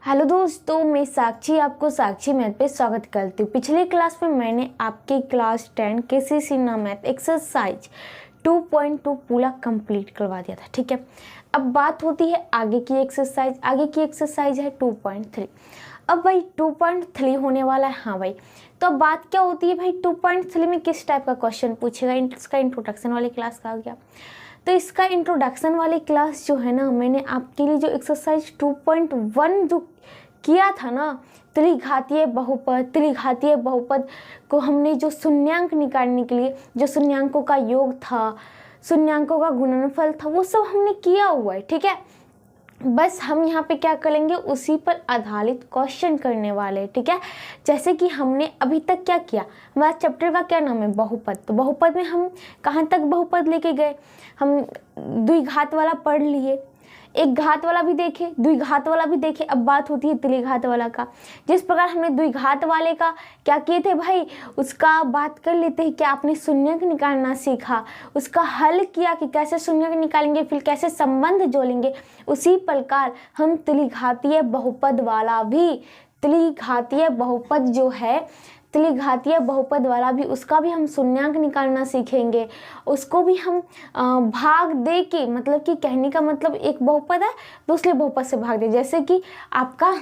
Hello दोस्तों, मैं साक्षी आपको साक्षी मैथ पे स्वागत करती हूँ। पिछले क्लास में मैंने आपकी क्लास 10 केसीसी ना मैथ एक्सरसाइज 2.2 पूरा कंप्लीट करवा दिया था। ठीक है, अब बात होती है आगे की एक्सरसाइज। आगे की एक्सरसाइज है 2.3। अब भाई 2.3 होने वाला है। हाँ भाई, तो अब बात क्या होती है भाई, 2.3 में किस टाइप का क्वेश्चन पूछेगा। इसका इंट्रोडक्शन वाली क्लास का आ गया। तो इसका इंट्रोडक्शन वाली क्लास जो है ना, मैंने आपके लिए जो एक्सरसाइज 2.1 जो किया था ना, त्रिघातीय बहुपद को हमने जो शून्यांक निकालने के लिए जो शून्यांकों का योग था, शून्यांकों का गुणनफल था, वो सब हमने किया हुआ है। ठीक है, बस हम यहाँ पे क्या करेंगे, उसी पर आधारित क्वेश्चन करने वाले। ठीक है, जैसे कि हमने अभी तक क्या किया, हमारा चैप्टर का क्या नाम है, बहुपद। तो बहुपद में हम कहाँ तक बहुपद लेके गए, हम द्विघात वाला पढ़ लिए, एक घात वाला भी देखे, द्विघात वाला भी देखे। अब बात होती है त्रिघात वाला का। जिस प्रकार हमने द्विघात वाले का क्या किए थे भाई, उसका बात कर लेते हैं। क्या आपने शून्यक निकालना सीखा, उसका हल किया कि कैसे शून्यक निकालेंगे, फिर कैसे संबंध जोड़ेंगे। उसी प्रकार हम त्रिघातीय बहुपद वाला भी, त्रिघातीय बहुपद जो है, त्रिघातीय बहुपद वाला भी, उसका भी हम शून्यांक निकालना सीखेंगे। उसको भी हम भाग दे के, मतलब कि कहने का मतलब एक बहुपद है दूसरे बहुपद से भाग दे। जैसे कि आपका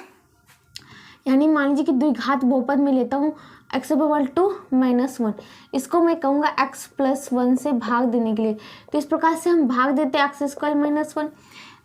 यानी मान लीजिए कि द्विघात बहुपद में लेता हूँ x/2 - 1, इसको मैं कहूँगा x+1 से भाग देने के लिए। तो इस प्रकार से हम भाग देते हैं x² - 1।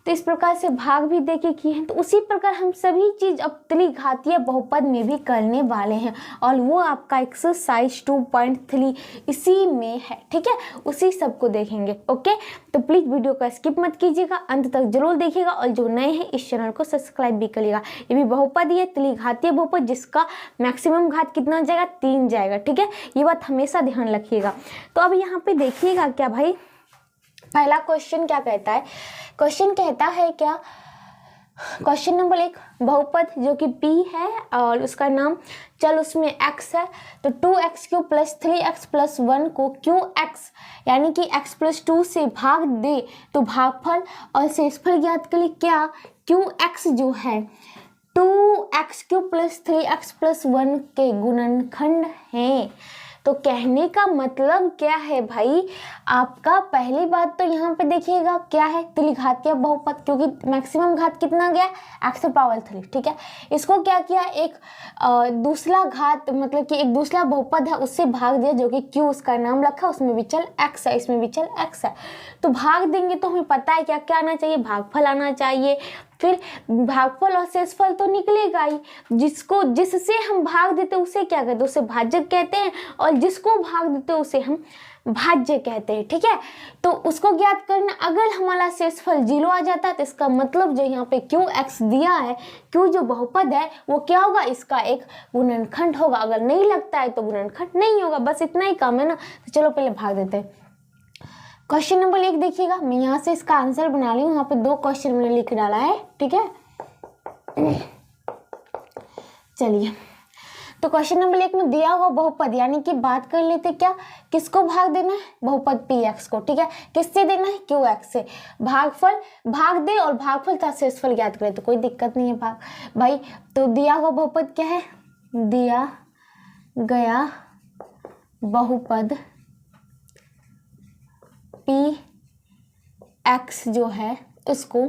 तो इस प्रकार से भाग भी देके किए हैं। तो उसी प्रकार हम सभी चीज अब त्रिघातीय बहुपद में भी करने वाले हैं, और वो आपका एक्सरसाइज 2.3 इसी में है। ठीक है, उसी सबको देखेंगे। ओके, तो प्लीज वीडियो को स्किप मत कीजिएगा, अंत तक जरूर देखिएगा, और जो नए हैं इस चैनल को सब्सक्राइब भी करिएगा। ये भी बहुपद ही है, त्रिघातीय बहुपद, जिसका मैक्सिमम घात कितना जाएगा, 3 जाएगा। ठीक है, ये बात हमेशा ध्यान रखिएगा। तो अब यहाँ पे देखिएगा क्या भाई, पहला क्वेश्चन क्या कहता है, क्वेश्चन कहता है क्या, क्वेश्चन नंबर 1, बहुपद जो कि p है और उसका नाम चल उसमें x है। तो 2x³ + 3x + 1 को qx यानी कि x+2 से भाग दे तो भागफल और शेषफल ज्ञात कर ले। क्या qx जो है 2x³ + 3x + 1 के गुणनखंड हैं। तो कहने का मतलब क्या है भाई, आपका पहली बात तो यहाँ पे देखिएगा क्या है, त्रिघातीय बहुपद, क्योंकि मैक्सिमम घात कितना गया, x⁴। ठीक है, इसको क्या किया, एक दूसरा घात मतलब कि एक दूसरा बहुपद है उससे भाग दिया, जो कि q उसका नाम रखा, उसमें भी चल x है, इसमें भी चल x है। तो भाग देंगे तो हमें पता है क्या क्या आना चाहिए, भागफल आना चाहिए। फिर भागफल और शेषफल तो निकलेगा ही, जिससे हम भाग देते उसे क्या कहते हैं, उसे भाजक कहते हैं, और जिसको भाग देते उसे हम भाज्य कहते हैं। ठीक है, तो उसको ज्ञात करना। अगर हमारा शेषफल 0 आ जाता है तो इसका मतलब जो यहाँ पे qx दिया है, q जो बहुपद है वो क्या होगा, इसका एक गुणनखंड होगा। अगर नहीं लगता है तो गुणनखंड नहीं होगा। बस इतना ही काम है ना। तो चलो पहले भाग देते हैं। क्वेश्चन नंबर 1 देखिएगा, मैं यहाँ से इसका आंसर बना ली हूँ। यहाँ पे 2 क्वेश्चन मैंने लिख डाला है। ठीक है, चलिए, तो क्वेश्चन नंबर 1 में दिया हुआ बहुपद, यानी कि बात कर लेते क्या, किसको भाग देना है, बहुपद px को। ठीक है, किससे देना है, qx से। भागफल भाग दे और भागफल तथा शेषफल ज्ञात करें, तो कोई दिक्कत नहीं है भाई। तो दिया हुआ बहुपद क्या है, दिया गया बहुपद px जो है, उसको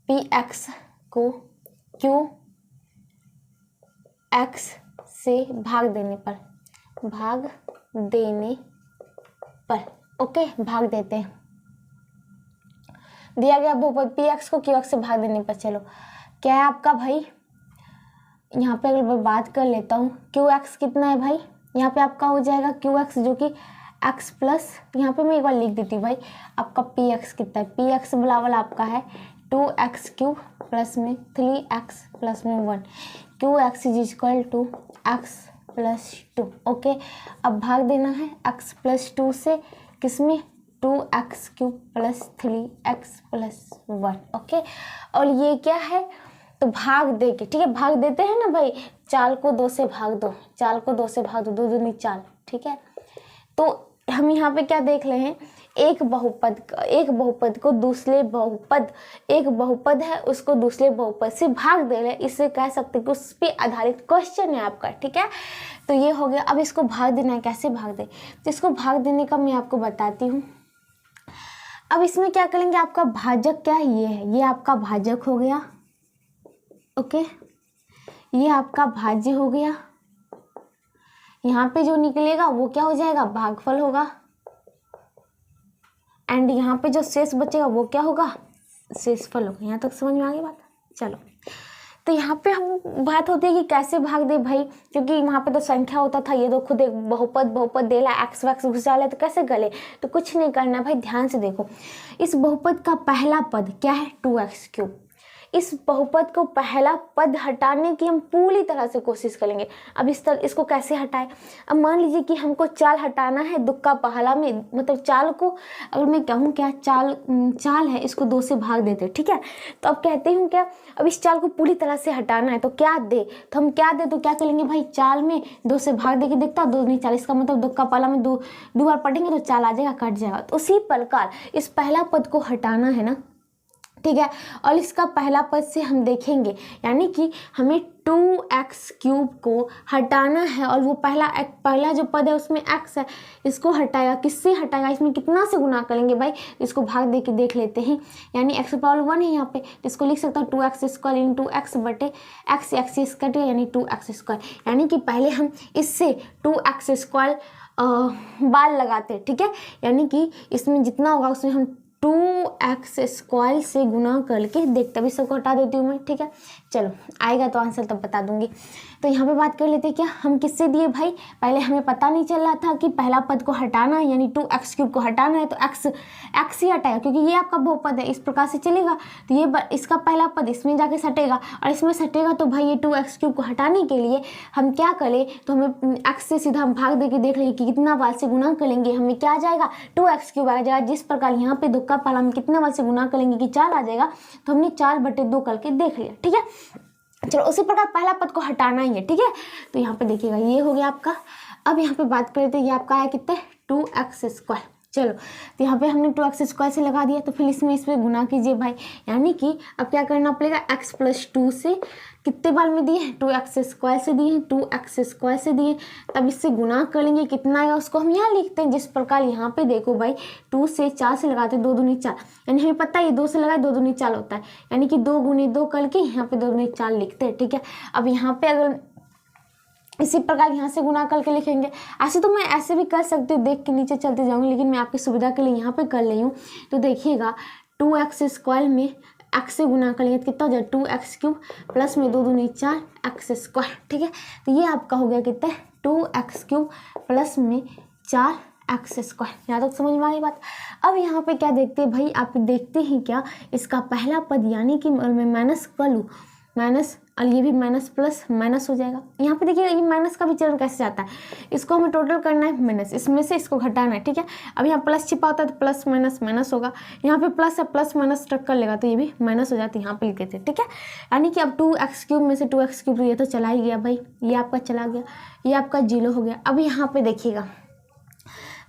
px को qx से भाग देने पर ओके, भाग देते हैं। दिया गया बहुपद px को qx से भाग देने पर, चलो क्या है आपका भाई, यहाँ पे अगर मैं बात कर लेता हूँ, qx कितना है भाई, यहाँ पे आपका हो जाएगा qx जो कि x प्लस, यहाँ पे मैं एक बार लिख देती हूँ भाई, आपका px कितना है, px बराबर आपका है 2x³ प्लस में 3x प्लस में 1, qx = x+2। ओके, अब भाग देना है x+2 से, किसमें, 2x³ + 3x + 1। ओके, और ये क्या है, तो भाग दे के, ठीक है, भाग देते हैं ना भाई, 4 को 2 से भाग दो, 4 को 2 से भाग दो, 2 दूनी 4। ठीक है, तो हम यहाँ पे क्या देख रहे हैं, एक बहुपद को दूसरे बहुपद, एक बहुपद है उसको दूसरे बहुपद से भाग दे रहे हैं, इससे कह सकते हैं कि उस पर आधारित क्वेश्चन है आपका। ठीक है, तो ये हो गया। अब इसको भाग देना है, कैसे भाग दे, तो इसको भाग देने का मैं आपको बताती हूँ। अब इसमें क्या करेंगे, आपका भाजक क्या है, ये है, ये आपका भाजक हो गया। ओके, ये आपका भाज्य हो गया। यहाँ पे जो निकलेगा वो क्या हो जाएगा, भागफल होगा। एंड यहाँ पे जो शेष बचेगा वो क्या होगा, शेषफल होगा। यहाँ तक समझ में आ गई बात। चलो, तो यहाँ पे हम बात होती है कि कैसे भाग दे भाई, क्योंकि वहाँ पे तो संख्या होता था, ये तो खुद एक बहुपद देला, एक्स वैक्स घुसा ले, तो कैसे गले, तो कुछ नहीं करना भाई, ध्यान से देखो। इस बहुपद का पहला पद क्या है, 2x³। इस बहुपद को पहला पद हटाने की हम पूरी तरह से कोशिश करेंगे। अब इसको कैसे हटाए, अब मान लीजिए कि हमको चाल हटाना है, दुक्का पहला में, मतलब चाल को अगर मैं कहूँ क्या, चाल है, इसको 2 से भाग देते। ठीक है, तो अब कहते हूँ क्या, अब इस चाल को पूरी तरह से हटाना है तो क्या दे, तो हम क्या दे, तो क्या करेंगे भाई, चाल में 2 से भाग दे के देखता, 2 दूनी 4, इसका मतलब दुक्का पहला में 2 बार पढ़ेंगे तो चाल आ जाएगा, कट जाएगा। तो उसी प्रकार इस पहला पद को हटाना है ना, ठीक है, और इसका पहला पद से हम देखेंगे, यानी कि हमें 2x³ को हटाना है, और वो पहला जो पद है उसमें x है, इसको हटाएगा, किससे हटाएगा, इसमें कितना से गुना करेंगे भाई, इसको भाग दे के देख लेते हैं। यानी x⁻1 है यहाँ पे, इसको लिख सकता हूँ 2x² × x बटे x कट गया, यानी 2x²। यानी कि पहले हम इससे 2x² बाल लगाते, ठीक है, यानी कि इसमें जितना होगा उसमें हम 2x² से गुना करके देखते, अभी सबको हटा देती हूँ मैं। ठीक है, चलो आएगा तो आंसर तब बता दूंगी। तो यहाँ पे बात कर लेते हैं, क्या हम किससे दिए भाई, पहले हमें पता नहीं चल रहा था कि पहला पद को हटाना है, यानी 2x³ को हटाना है, तो x ही हटाएगा, क्योंकि ये आपका बहुपद है, इस प्रकार से चलेगा। तो ये इसका पहला पद इसमें जाके सटेगा, और इसमें सटेगा, तो भाई ये 2x³ को हटाने के लिए हम क्या करें, तो हमें x से सीधा हम भाग दे के देख लेंगे कि कितना बार से गुना करेंगे, हमें क्या आ जाएगा, 2x³ आ जाएगा। जिस प्रकार यहाँ पे दुक्का पहला में कितना बार से गुना करेंगे कि 4 आ जाएगा, तो हमने 4/2 करके देख लिया। ठीक है, चलो उसी प्रकार पहला पद को हटाना ही है। ठीक है, तो यहाँ पे देखिएगा ये हो गया आपका। अब यहाँ पे बात करें तो ये आपका है कितना, 2x²। चलो, तो यहाँ पे हमने 2x² से लगा दिया, तो फिर इसमें गुना कीजिए भाई, यानी कि अब क्या करना पड़ेगा, x+2 से कितने बार में दिए हैं, 2x² से दिए हैं, 2x² से दिए, तब इससे गुना करेंगे, कितना आएगा उसको हम यहाँ लिखते हैं। जिस प्रकार यहाँ पे देखो भाई, 2 से 4 से लगाते 2 दूनी 4, यानी हमें पता है ये 2 से लगाए 2 दूनी 4 होता है, यानी कि 2 × 2 करके यहाँ पे 2 दूनी 4 लिखते हैं। ठीक है, अब यहाँ पे अगर इसी प्रकार यहाँ से गुना करके लिखेंगे, ऐसे तो मैं ऐसे भी कर सकती हूँ, देख के नीचे चलते जाऊँगी, लेकिन मैं आपकी सुविधा के लिए यहाँ पे कर रही हूँ। तो देखिएगा 2x² में x से गुना करेंगे तो कितना हो जाएगा, 2x³ प्लस में 2 दूनी 4 x²। ठीक है, तो ये आपका हो गया कितना, 2x³ प्लस में 4 x²। यहाँ तक समझ में आ गई बात। अब यहाँ पे क्या देखते हैं भाई, आप देखते हैं क्या, इसका पहला पद, यानी कि मैं माइनस कर लूँ, माइनस, और ये भी माइनस प्लस माइनस हो जाएगा। यहाँ पे देखिए ये माइनस का भी चरण कैसे जाता है, इसको हमें टोटल करना है माइनस, इसमें से इसको घटाना है। ठीक है, अब यहाँ प्लस छिपा होता है तो प्लस माइनस माइनस होगा, यहाँ पे प्लस है, प्लस माइनस टक्कर लेगा तो ये भी माइनस हो जाती है, यहाँ पे लिखे थे। ठीक है, यानी कि अब 2x³ में से 2x³ ये तो चला ही गया भाई, ये आपका चला गया, ये आपका 0 हो गया। अब यहाँ पे देखिएगा,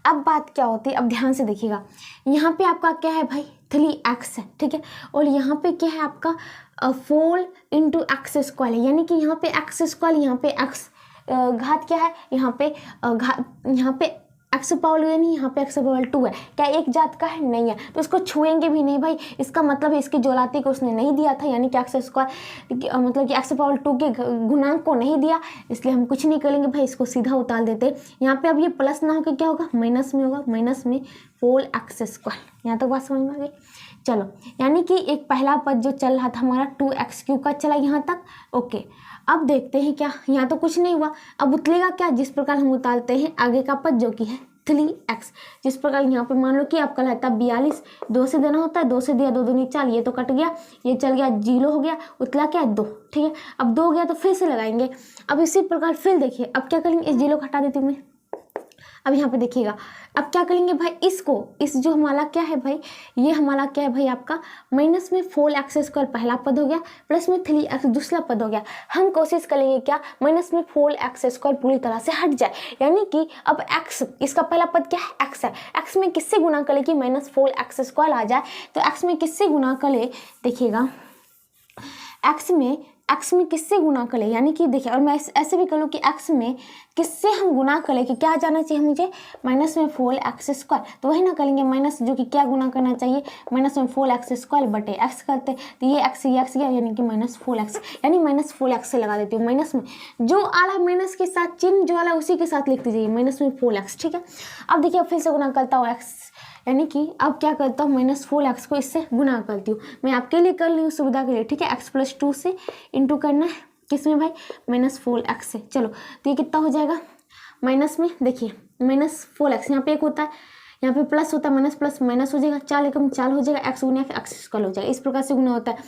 अब बात क्या होती है, अब ध्यान से देखिएगा, यहाँ पे आपका क्या है भाई, 3x है। ठीक है, और यहाँ पे क्या है आपका 4 × x², है, यानी कि यहाँ पे x², यहाँ पे x घात क्या है, यहाँ पे x⁻, यानी यहाँ पे x⁻2 है, क्या एक जात का है, नहीं है, तो इसको छुएंगे भी नहीं भाई। इसका मतलब है इसकी जोलाती को उसने नहीं दिया था, यानी कि x² मतलब कि x⁻2 के गुणांक को नहीं दिया, इसलिए हम कुछ नहीं करेंगे भाई, इसको सीधा उतार देते। यहाँ पे अब ये प्लस ना होकर क्या होगा, माइनस में होगा, माइनस में 4x²। यहाँ तक बात समझ में आ गई। चलो, यानी कि एक पहला पद जो चल रहा था हमारा 2x³ का चला यहाँ तक। ओके, अब देखते हैं क्या, यहाँ तो कुछ नहीं हुआ, अब उतलेगा क्या, जिस प्रकार हम उतारते हैं आगे का पद जो कि है 3x। जिस प्रकार यहाँ पे मान लो कि आपका रहता है 42, 2 से देना होता है, 2 से दिया 2 दूनी 4, ये तो कट गया, ये चल गया 0 हो गया, उतला क्या 2। ठीक है, अब 2 हो गया तो फिर से लगाएंगे। अब इसी प्रकार फिर देखिए, अब क्या करेंगे, इस 0 को हटा देती हूँ मैं, अब यहाँ पे देखिएगा, अब क्या करेंगे भाई, इसको, इस जो हमारा क्या है भाई, ये हमारा क्या है भाई आपका माइनस में 4x² पहला पद हो गया, प्लस में 3x दूसरा पद हो गया। हम कोशिश करेंगे क्या, माइनस में 4x² पूरी तरह से हट जाए, यानी कि अब x, इसका पहला पद क्या है, x है, x में किससे गुना करे कि -4x² आ जाए, तो x में किससे गुना करे, देखिएगा x में किससे गुना करें, यानी कि देखिए, और मैं ऐसे भी करूँ कि x में किससे हम गुना करें कि क्या जाना चाहिए मुझे, माइनस में 4x², तो वही ना करेंगे माइनस, जो कि क्या गुना करना चाहिए, माइनस में 4x² बटे x करते, तो ये x गया, यानी कि -4x, यानी -4x से लगा देती हूँ माइनस में, जो आ रहा है माइनस के साथ चिन्ह जो आ रहा है उसी के साथ लिख दीजिए माइनस में 4x, ठीक है। अब देखिए फिर से गुना करता हूँ x, यानी कि अब क्या करता हूँ -4x को इससे गुना करती हूँ, मैं आपके लिए कर ली हूँ सुविधा के लिए, ठीक है। x+2 से इंटू करना है किसमें भाई, -4x से, चलो तो ये कितना हो जाएगा, माइनस में देखिए -4x, यहाँ पे एक होता है, यहाँ पे प्लस होता है, माइनस प्लस माइनस हो जाएगा, 4 एकम 4 हो जाएगा, x गुना x² हो जाएगा, इस प्रकार से गुना होता है।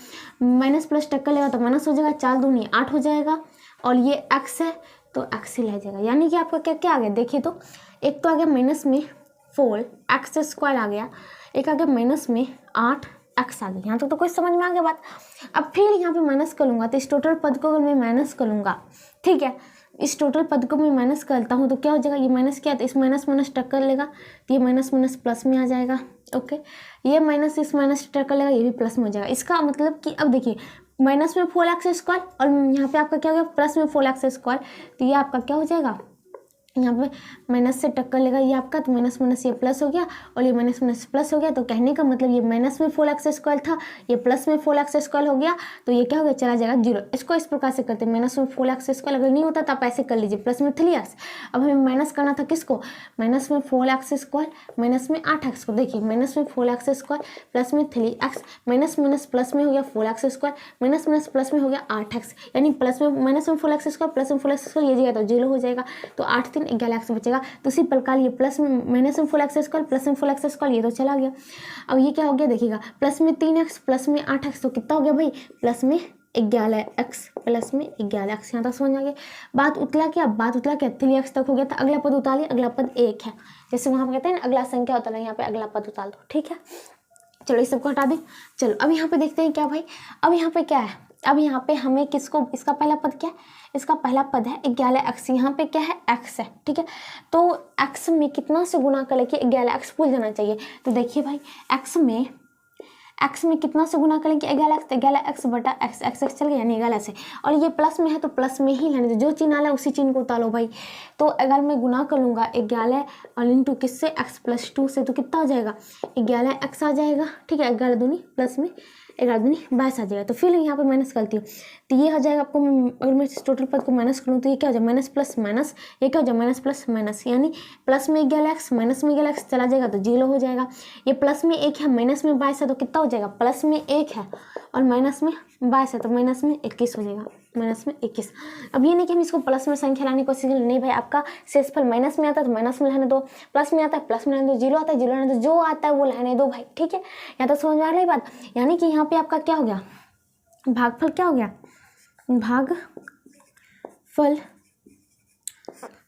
माइनस प्लस टक्कर लेगा तो माइनस हो जाएगा, 4 दूनी 8 हो जाएगा, और ये x है तो x ही रह जाएगा, यानी कि आपका क्या क्या आ गया, देखिए तो एक तो आ गया माइनस में 4x² आ गया, एक आ गया माइनस में 8x आ गया, यहाँ तक तो कोई समझ में आ गया बात। अब फिर यहाँ पे माइनस करूँगा तो इस टोटल पद को अगर मैं माइनस करूँगा, ठीक है, इस टोटल पद को मैं माइनस करता हूँ तो क्या हो जाएगा, ये माइनस क्या, तो इस माइनस टक्कर लेगा तो ये माइनस प्लस में आ जाएगा, ओके, ये माइनस इस माइनस टक्कर लेगा, ये भी प्लस में हो जाएगा। इसका मतलब कि अब देखिए माइनस में 4x² और यहाँ पे आपका क्या हो गया प्लस में 4x², तो ये आपका क्या हो जाएगा, यहाँ पे माइनस से टक्कर लेगा ये आपका, तो माइनस ये प्लस हो गया और ये माइनस प्लस हो गया, तो कहने का मतलब ये माइनस में 4x² था, ये प्लस में 4x² हो गया, तो ये क्या हो गया, चला जाएगा 0। इसको इस प्रकार से करते हैं, माइनस में 4x², अगर नहीं होता तो आप ऐसे कर लीजिए, प्लस में 3x, अब हमें माइनस करना था किसको, माइनस में 4x² माइनस में 8x को, देखिए माइनस में 4x² प्लस में 3x, माइनस प्लस में हो गया 4x², माइनस प्लस में हो गया 8x, यानी प्लस में माइनस में 4x² प्लस में 4x², ये जगह तो 0 हो जाएगा, तो 8 11x बचेगा। तो इसी प्रकार ये प्लस में माइनस में 4x² प्लस में 4x², ये तो चला गया। अब ये क्या हो गया देखिएगा, प्लस में 3x प्लस में 8x, तो कितना हो गया भाई, प्लस में 11x प्लस में 11x, यहाँ तक समझ आ गया। बात उतला क्या 3x तक हो गया था, अगला पद उतारिए, अगला पद 1 है, जैसे वहाँ कहते हैं ना अगला संख्या होता है, यहाँ पे अगला पद उतार दो, ठीक है। चलो इस सबको हटा दें। चलो अब यहाँ पे देखते हैं क्या भाई, अब यहाँ पे क्या है, अब यहाँ पे हमें किसको, इसका पहला पद क्या है, इसका पहला पद है 11x, यहाँ पे क्या है x है, ठीक है। तो x में कितना से गुना कर लेके 11x भूल जाना चाहिए, तो देखिए भाई x में कितना से गुना करेंगे 11x बटा x चल गया, यानी 11 से, और ये प्लस में है तो प्लस में ही लेने दो, जो चिन्ह आ रहा है उसी चिन्ह को उतारो भाई। तो अगर मैं गुना करूँगा 11 और इंटू किससे x+2 से, तो कितना हो जाएगा 11x आ जाएगा, ठीक है, 11 दूनी प्लस में 11 दूनी 22 आ जाएगा। तो फिर यहाँ पे माइनस करती हूँ, तो ये हो जाएगा आपको, अगर मैं इस टोटल पद को माइनस करूँ तो ये क्या हो जाएगा माइनस प्लस माइनस, ये क्या हो जाएगा माइनस प्लस माइनस, यानी प्लस में 11x माइनस में 11x चला जाएगा तो 0 हो जाएगा। ये प्लस में 1 है माइनस में 22 है, तो कितना हो जाएगा, प्लस में 1 है और माइनस में 22 है तो माइनस में 21 हो जाएगा, माइनस में 21। अब ये नहीं कि हम इसको प्लस में संख्या लाने की कोशिश करें, नहीं भाई, आपका शेषफल माइनस में आता है तो माइनस में रहने दो, प्लस में आता है प्लस में रहने दो, 0 आता है 0 रहने दो, जो आता है वो रहने दो भाई, ठीक है। यहाँ तो समझ में आ रही बात, यानी कि यहाँ पे आपका क्या हो गया, भागफल क्या हो गया,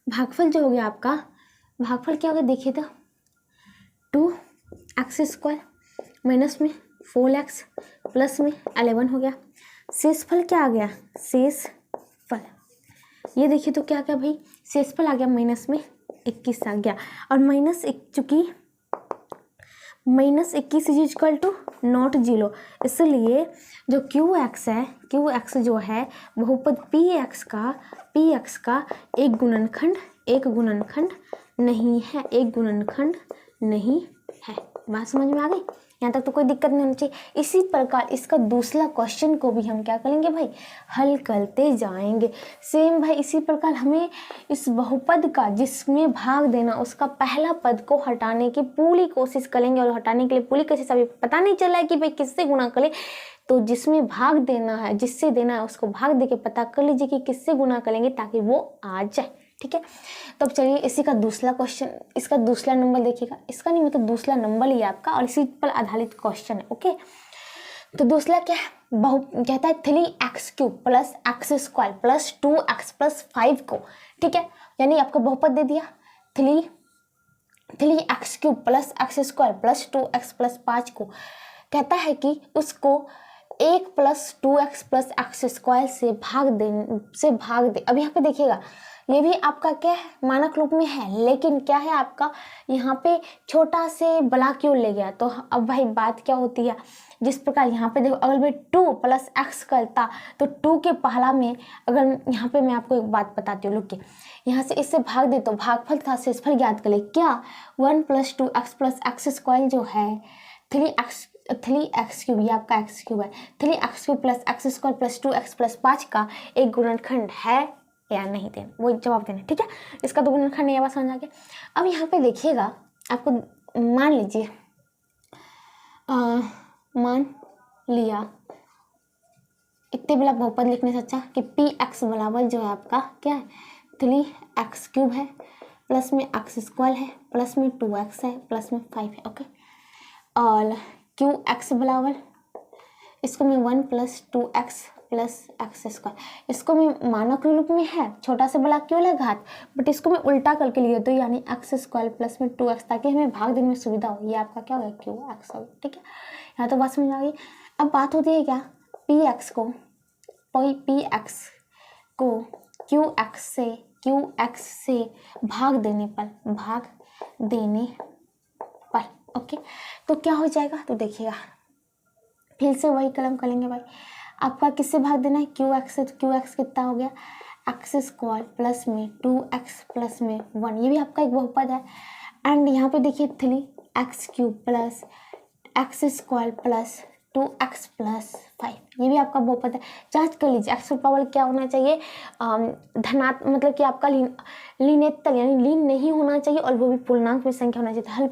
भागफल जो हो गया आपका, भागफल क्या हो गया देखिए तो 2x² माइनस में 4x प्लस में 11 हो गया। शेषफल क्या आ गया, शेषफल ये देखिए तो क्या क्या भाई, शेषफल आ गया माइनस में 21 आ गया, और चूंकि -21 इज इक्वल टू नॉट 0, इसलिए जो QX है, QX जो है बहुपद PX का एक गुणनखंड नहीं है, एक गुणनखंड नहीं है। बात समझ में आ गई, यहाँ तक तो कोई दिक्कत नहीं होनी चाहिए। इसी प्रकार इसका दूसरा क्वेश्चन को भी हम क्या करेंगे भाई, हल करते जाएंगे। सेम भाई इसी प्रकार हमें इस बहुपद का जिसमें भाग देना उसका पहला पद को हटाने की पूरी कोशिश करेंगे, और हटाने के लिए पूरी कोशिश, अभी पता नहीं चल रहा है कि भाई किससे गुणा करें, तो जिसमें भाग देना है, जिससे देना है उसको भाग दे के पता कर लीजिए कि किससे गुणा करेंगे ताकि वो आ जाए, ठीक है। तो अब चलिए इसी का दूसरा क्वेश्चन, इसका दूसरा नंबर देखिएगा, इसका नहीं मतलब दूसरा नंबर ही आपका और इसी पर आधारित क्वेश्चन है, ओके। तो दूसरा क्या है, कहता है 3x³ plus x² plus 2x plus 5 को, ठीक है, यानी आपको बहुपद दे दिया three x cube plus x square plus 2x plus 5 को कहता है कि उसको 1 plus 2x plus x square से भाग दे। अब यहाँ पे देखिएगा, ये भी आपका क्या है, मानक रूप में है, लेकिन क्या है आपका यहाँ पे छोटा से बड़ा क्यों ले गया। तो अब भाई बात क्या होती है, जिस प्रकार यहाँ पे देखो अगर मैं 2 प्लस एक्स करता तो 2 के पहला में अगर यहाँ पे मैं आपको एक बात बताती हूँ, लोग यहाँ से इससे भाग दे तो भागफल तथा शेषफल ज्ञात कर ले। क्या 1 plus 2x plus x square जो है 3x क्यूब, ये आपका x क्यूब है, 3x cube plus x square plus 2x plus 5 का एक गुणनखंड है या नहीं देना, वो जवाब देना। ठीक है, इसका तो गुणनखंड नहीं है, बस समझ आ गया। अब यहाँ पे देखिएगा, आपको मान लीजिए मान लिया इतने बेला बहुपद लिखने से अच्छा कि पी एक्स बराबर जो है आपका क्या है 3x क्यूब है, प्लस में एक्स स्क्वायर है, प्लस में 2x है, प्लस में 5 है। ओके, और क्यू एक्स बराबर इसको मैं 1 plus 2x plus x square, इसको मैं मानक रूप में है, छोटा से बड़ा क्यों लगा घात, बट इसको मैं उल्टा करके लिया तो यानी एक्स स्क्वायर प्लस में 2x, ताकि हमें भाग देने में सुविधा हो। ये आपका क्या होगा क्यू एक्स होगा। ठीक है, यहाँ तो बात समझ आ गई। अब बात होती है क्या, पी एक्स को क्यू एक्स से भाग देने पर ओके, तो क्या हो जाएगा, तो देखिएगा फिर से वही कलम करेंगे भाई। आपका किससे भाग देना है, क्यू एक्स से, तो क्यू एक्स कितना हो गया एक्स स्क्वायर प्लस में 2x प्लस में 1, ये भी आपका एक बहुपद है। एंड यहाँ पे देखिए 3x cube plus x square plus 2x plus 5, ये भी आपका बहुपद है। जांच कर लीजिए एक्स पावर क्या होना चाहिए, धनात्मक, मतलब कि आपका लीनेतर यानी लीन नहीं होना चाहिए, और वो भी पूर्णांक में संख्या होना चाहिए।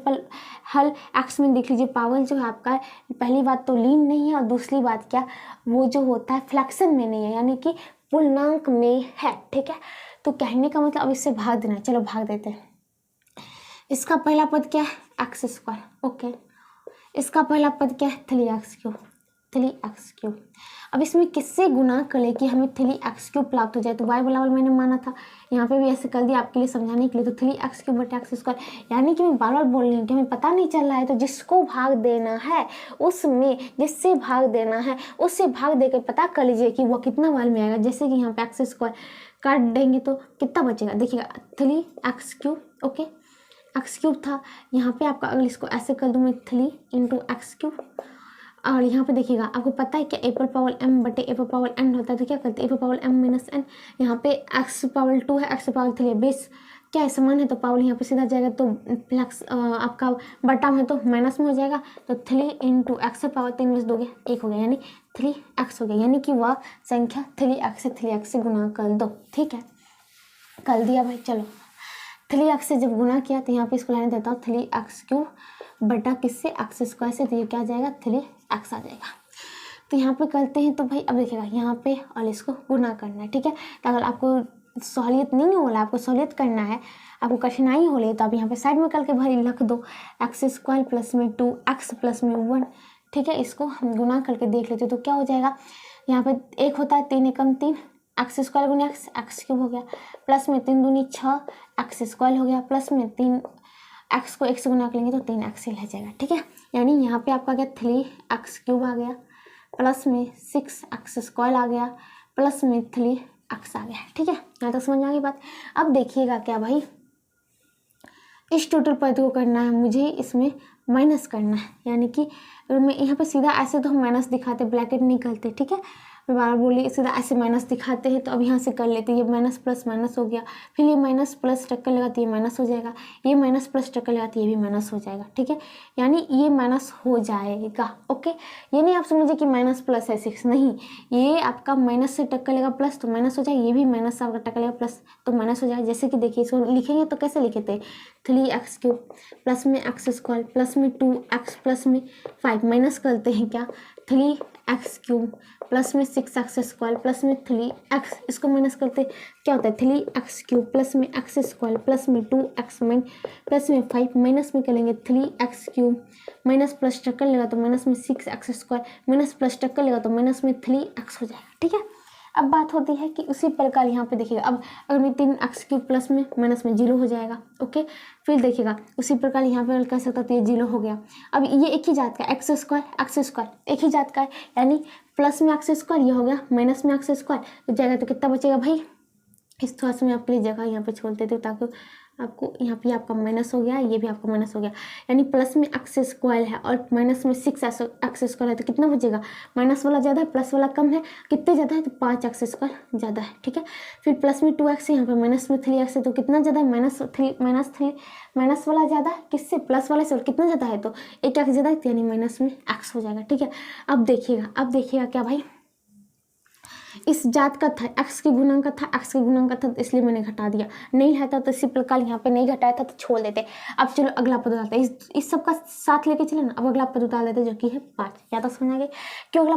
हल एक्स में देख लीजिए, पावर जो है आपका, पहली बात तो लीन नहीं है, और दूसरी बात क्या, वो जो होता है फ्लैक्शन में नहीं है, यानी कि पूर्णांक में है। ठीक है, तो कहने का मतलब अब इससे भाग देना, चलो भाग देते हैं। इसका पहला पद क्या है एक्स स्क्वायर, ओके, इसका पहला पद क्या है 3x क्यूब। अब इसमें किससे गुना करें कि हमें 3x क्यूब प्राप्त हो जाए, तो y बराबर मैंने माना था, यहाँ पे भी ऐसे कर दिया आपके लिए समझाने के लिए। तो 3x क्यूब बटे एक्स स्क्वायर, यानी कि मैं बार बार बोल रही हूँ कि हमें पता नहीं चल रहा है, तो जिसको भाग देना है उसमें, जिससे भाग देना है उससे भाग देकर पता कर लीजिए कि वो कितना वाल में आएगा। जैसे कि यहाँ पे एक्स स्क्वायर काट देंगे तो कितना बचेगा, देखिएगा 3x cube, okay, x cube था, यहाँ पे आपका अगर इसको ऐसे कर दूँ मैं 3 इंटू एक्स क्यूब, और यहाँ पे देखिएगा आपको पता है क्या ए पर पावर m बटे ए पर पावर n होता है, तो क्या करते हैं ए पर पावर m माइनस n, यहाँ पे एक्स पावर 2 है, एक्स पावर 3 है, बेस क्या है समान है, तो पावर यहाँ पे सीधा जाएगा, तो प्लस आपका बटा में तो माइनस में हो जाएगा, तो 3 इंटू एक्स पावर 3 में दोगे 1 हो गया, यानी 3x हो गया, यानी कि वह संख्या 3x से गुना कर दो। ठीक है, कर दिया भाई। चलो 3x से जब गुना किया तो यहाँ पे इसको लाने देता हूँ 3x क्यूब बटा किससे एक्स स्क्वायर से, तो ये क्या आ जाएगा 3x आ जाएगा। तो यहाँ पे करते हैं, तो भाई अब देखिएगा यहाँ पे और इसको गुना करना है। ठीक है, तो अगर आपको सहूलियत नहीं हो रहा, आपको सहूलियत करना है, आपको कठिनाई हो रही है, तो आप यहाँ पे साइड में करके भाई लिख दो एक्स स्क्वायर प्लस में 2x प्लस में 1। ठीक है, इसको हम गुना करके देख लेते, तो क्या हो जाएगा, यहाँ पे 1 होता है 3 एकम 3, एक्स स्क्वायर गुना एक्स क्यूब हो गया, प्लस में 3 दूनी 6 एक्स स्क्वायर हो गया, प्लस में 3 एक्स को 1 से गुना करेंगे तो 3x रह जाएगा। ठीक है, यानी यहाँ पे आपका क्या 3x क्यूब आ गया, प्लस में 6x स्क्वायर आ गया, प्लस में 3x आ गया। ठीक है, यहाँ तक समझ में आ गई बात। अब देखिएगा क्या भाई, इस टोटल पद को करना है मुझे, इसमें माइनस करना है, यानी कि अगर मैं यहाँ पे सीधा ऐसे तो हम माइनस दिखाते, ब्रैकेट नहीं करते। ठीक है, मैं बार बोली सीधा ऐसे माइनस दिखाते हैं, तो अब यहाँ से कर लेते, ये माइनस प्लस माइनस हो गया, फिर ये माइनस प्लस टक्कर लगाती है माइनस हो जाएगा, ये माइनस प्लस टक्कर लगाती है ये भी माइनस हो जाएगा। ठीक है, यानी ये माइनस हो जाएगा। ओके, ये नहीं आप समझिए कि माइनस प्लस है 6, नहीं, ये आपका माइनस से टक्कर लगा प्लस तो माइनस हो जाएगा, ये भी माइनस से आपका टक्कर लगा प्लस तो माइनस हो जाएगा। जैसे कि देखिए इसको लिखेंगे तो कैसे लिखे थे 3x क्यूब प्लस में एक्स स्क्वायर प्लस में 2x प्लस में 5, माइनस करते हैं क्या 3x क्यूब प्लस में 6x स्क्वायर प्लस में 3x, इसको माइनस करते क्या होता है 3x क्यूब प्लस में एक्स स्क्वायर प्लस में 2x प्लस में 5, माइनस में करेंगे 3x क्यूब, माइनस प्लस टक्कर लगा तो माइनस में 6x स्क्वायर, माइनस प्लस टक्कर लगा तो माइनस में 3x हो जाएगा। ठीक है, अब बात होती है कि उसी प्रकार यहाँ पे देखिएगा, अब अगर मैं 3x³ प्लस में माइनस में 0 हो जाएगा। ओके, फिर देखिएगा उसी प्रकार यहाँ पे कह सकता तो ये 0 हो गया। अब ये एक ही जात का x² एक ही जात का है, यानी प्लस में x², ये हो गया माइनस में x² तो जाएगा तो कितना बचेगा भाई। इस थोड़ा सा मैं आपके लिए जगह यहाँ पे छोड़ देती हूँ ताकि आपको यहाँ पे आपका माइनस हो गया, ये भी आपका माइनस हो गया, यानी प्लस में x² है और माइनस में 6x² है तो कितना बचेगा, माइनस वाला ज़्यादा है प्लस वाला कम है, कितने ज़्यादा है तो 5x² ज़्यादा है। ठीक है, फिर प्लस में 2x है, यहाँ पे माइनस में 3x है तो कितना ज़्यादा है, माइनस वाला ज़्यादा है किससे, प्लस वाले से, और कितना ज़्यादा है तो 1x ज़्यादा है यानी माइनस में x हो जाएगा। ठीक है, अब देखिएगा क्या भाई, इस जात का था x के गुणन का था तो इसलिए मैंने घटा दिया, नहीं रहता तो इसी प्रकार यहाँ पे नहीं घटाया था तो छोड़ देते। अब चलो अगला पद उतारते हैं, इस सब का साथ लेके चले ना। अब अगला पद उतार लेते जो कि है 5। ज़्यादा समझ आ गई क्यों अगला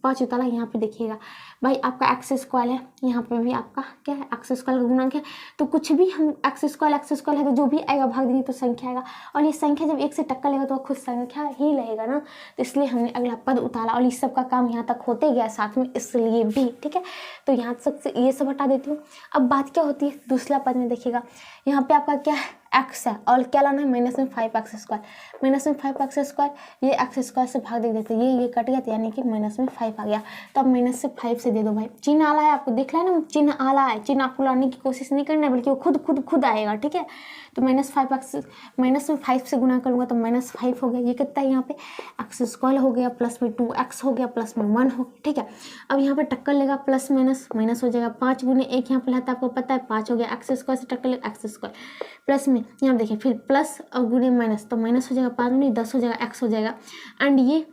5 उतारा। यहाँ पे देखिएगा भाई आपका x² है, यहाँ पे भी आपका क्या है x² का गुणनक है, तो कुछ भी हम x² है तो जो भी आएगा भाग देंगे तो संख्या आएगा, और ये संख्या जब 1 से टक्कर लेगा तो खुद संख्या ही रहेगा ना, तो इसलिए हमने अगला पद उतारा और इस सब का काम यहाँ तक होते गया साथ में, इसलिए भी। ठीक है, तो यहाँ तक ये सब हटा देती हूँ। अब बात क्या होती है दूसरा पद में, देखिएगा यहाँ पे आपका क्या है x है और क्या लाना है माइनस में 5x², ये x² से भाग देते ये कट गया यानी कि माइनस में 5 आ गया। तो अब माइनस से 5 से दे दो भाई, चिन्ह आला है आपको दिख रहा है ना, चिन्ह आला है, चिन्ह आपको लाने की कोशिश नहीं करना है बल्कि वो खुद आएगा। ठीक है, तो माइनस में 5 से गुना करूँगा तो -5 हो गया, ये कितना है यहाँ पे x² हो गया, प्लस में 2x हो गया, प्लस में 1 हो गया। ठीक है, अब यहाँ पे टक्कर लेगा प्लस माइनस हो जाएगा, 5 गुने 1 यहाँ पे रहता है आपको पता है 5 हो गया, x² से टक्कर लेगा x², प्लस में यहाँ देखिए फिर प्लस और गुने माइनस तो माइनस हो जाएगा, 5 गुने 10 हो जाएगा, x हो जाएगा, एंड ये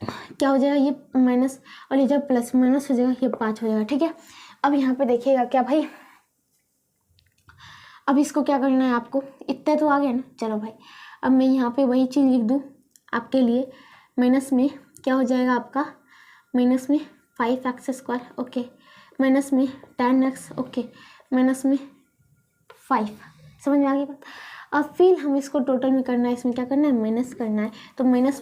क्या हो जाएगा ये माइनस, और ये जब प्लस माइनस हो जाएगा ये 5 हो जाएगा। ठीक है, अब यहाँ पे देखिएगा क्या भाई, अब इसको क्या करना है आपको, इतने तो आ गया ना। चलो भाई अब मैं यहाँ पे वही चीज़ लिख दूँ आपके लिए, माइनस में क्या हो जाएगा आपका, माइनस में 5x², ओके, माइनस में 10x, ओके, माइनस में 5, समझ में आ गई बात। अब फिर हम इसको टोटल में करना है, इसमें क्या करना है माइनस करना है, तो माइनस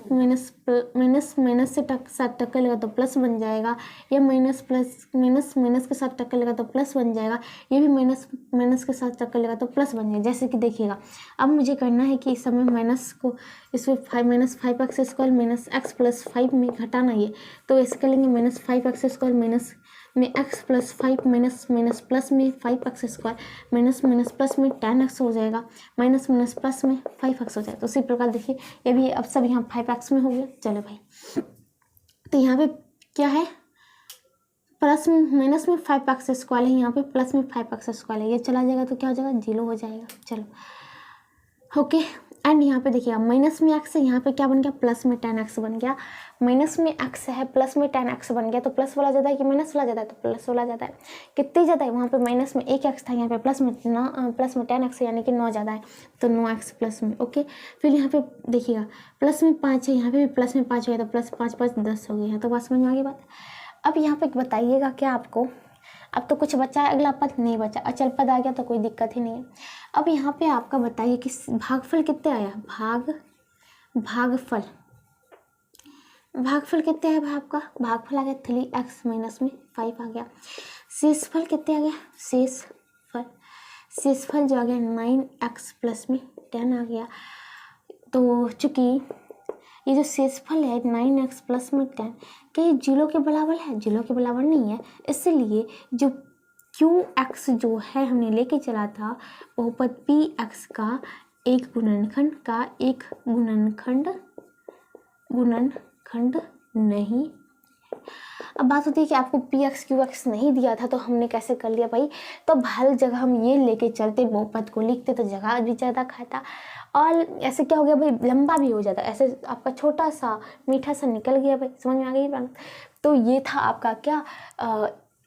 से साथ टक्कर लगा तो प्लस बन जाएगा, ये माइनस के साथ टक्कर लगा तो प्लस बन जाएगा, ये भी माइनस के साथ टक्कर लगा तो प्लस बन जाएगा। जैसे कि देखिएगा अब मुझे करना है कि इस समय माइनस को इसमें -5x² माइनस x प्लस 5 में घटाना ये, तो ऐसे कर लेंगे -5x² माइनस में x प्लस 5 माइनस प्लस में 5x² माइनस प्लस में 10x हो जाएगा, माइनस प्लस में 5x हो जाएगा। तो उसी प्रकार देखिए ये भी अब सब यहाँ 5x में हो गया। चलो भाई तो यहाँ पे क्या है प्लस में माइनस में 5x² है, यहाँ पे प्लस में 5x² है, ये चला जाएगा तो क्या हो जाएगा 0 हो जाएगा। चलो ओके, एंड यहाँ पे देखिएगा माइनस में x है, यहाँ पे क्या बन गया प्लस में 10x बन गया, माइनस में x है प्लस में 10x बन गया, तो प्लस वाला ज़्यादा है कि माइनस वाला ज़्यादा है, तो प्लस वाला ज़्यादा है। कितनी ज़्यादा है, वहाँ पे माइनस में 1x था, यहाँ पे प्लस में 10x यानी कि 9 ज़्यादा है, तो 9x प्लस में। ओके, फिर यहाँ पे देखिएगा प्लस में 5 है, यहाँ पे भी प्लस में 5 हो गया, तो प्लस 5 5 10 हो गया, तो बात समझ में आ गई बात। अब यहाँ पे बताइएगा क्या आपको, अब तो कुछ बचा है, अगला पद नहीं बचा, अचल पद आ गया तो कोई दिक्कत ही नहीं है। अब यहाँ पे आपका बताइए कि भागफल कितने आया, भागफल कितने आया, भागफल आ गया 3x माइनस में 5 आ गया। शेषफल कितने आ गया, शेषफल जो आ गया 9x प्लस में 10 आ गया। तो चूंकि ये जो शेषफल है 9x प्लस में 10 क्या ये 0 के बराबर है, 0 के बराबर नहीं है, इसलिए जो qx जो है हमने लेके चला था बहुपद px का एक गुणनखंड नहीं। अब बात होती है कि आपको px qx नहीं दिया था तो हमने कैसे कर लिया भाई, तो हर जगह हम ये लेके चलते बहुपद को लिखते तो जगह भी ज़्यादा खाता, और ऐसे क्या हो गया भाई लंबा भी हो जाता, ऐसे आपका छोटा सा मीठा सा निकल गया भाई, समझ में आ गई बात। तो ये था आपका क्या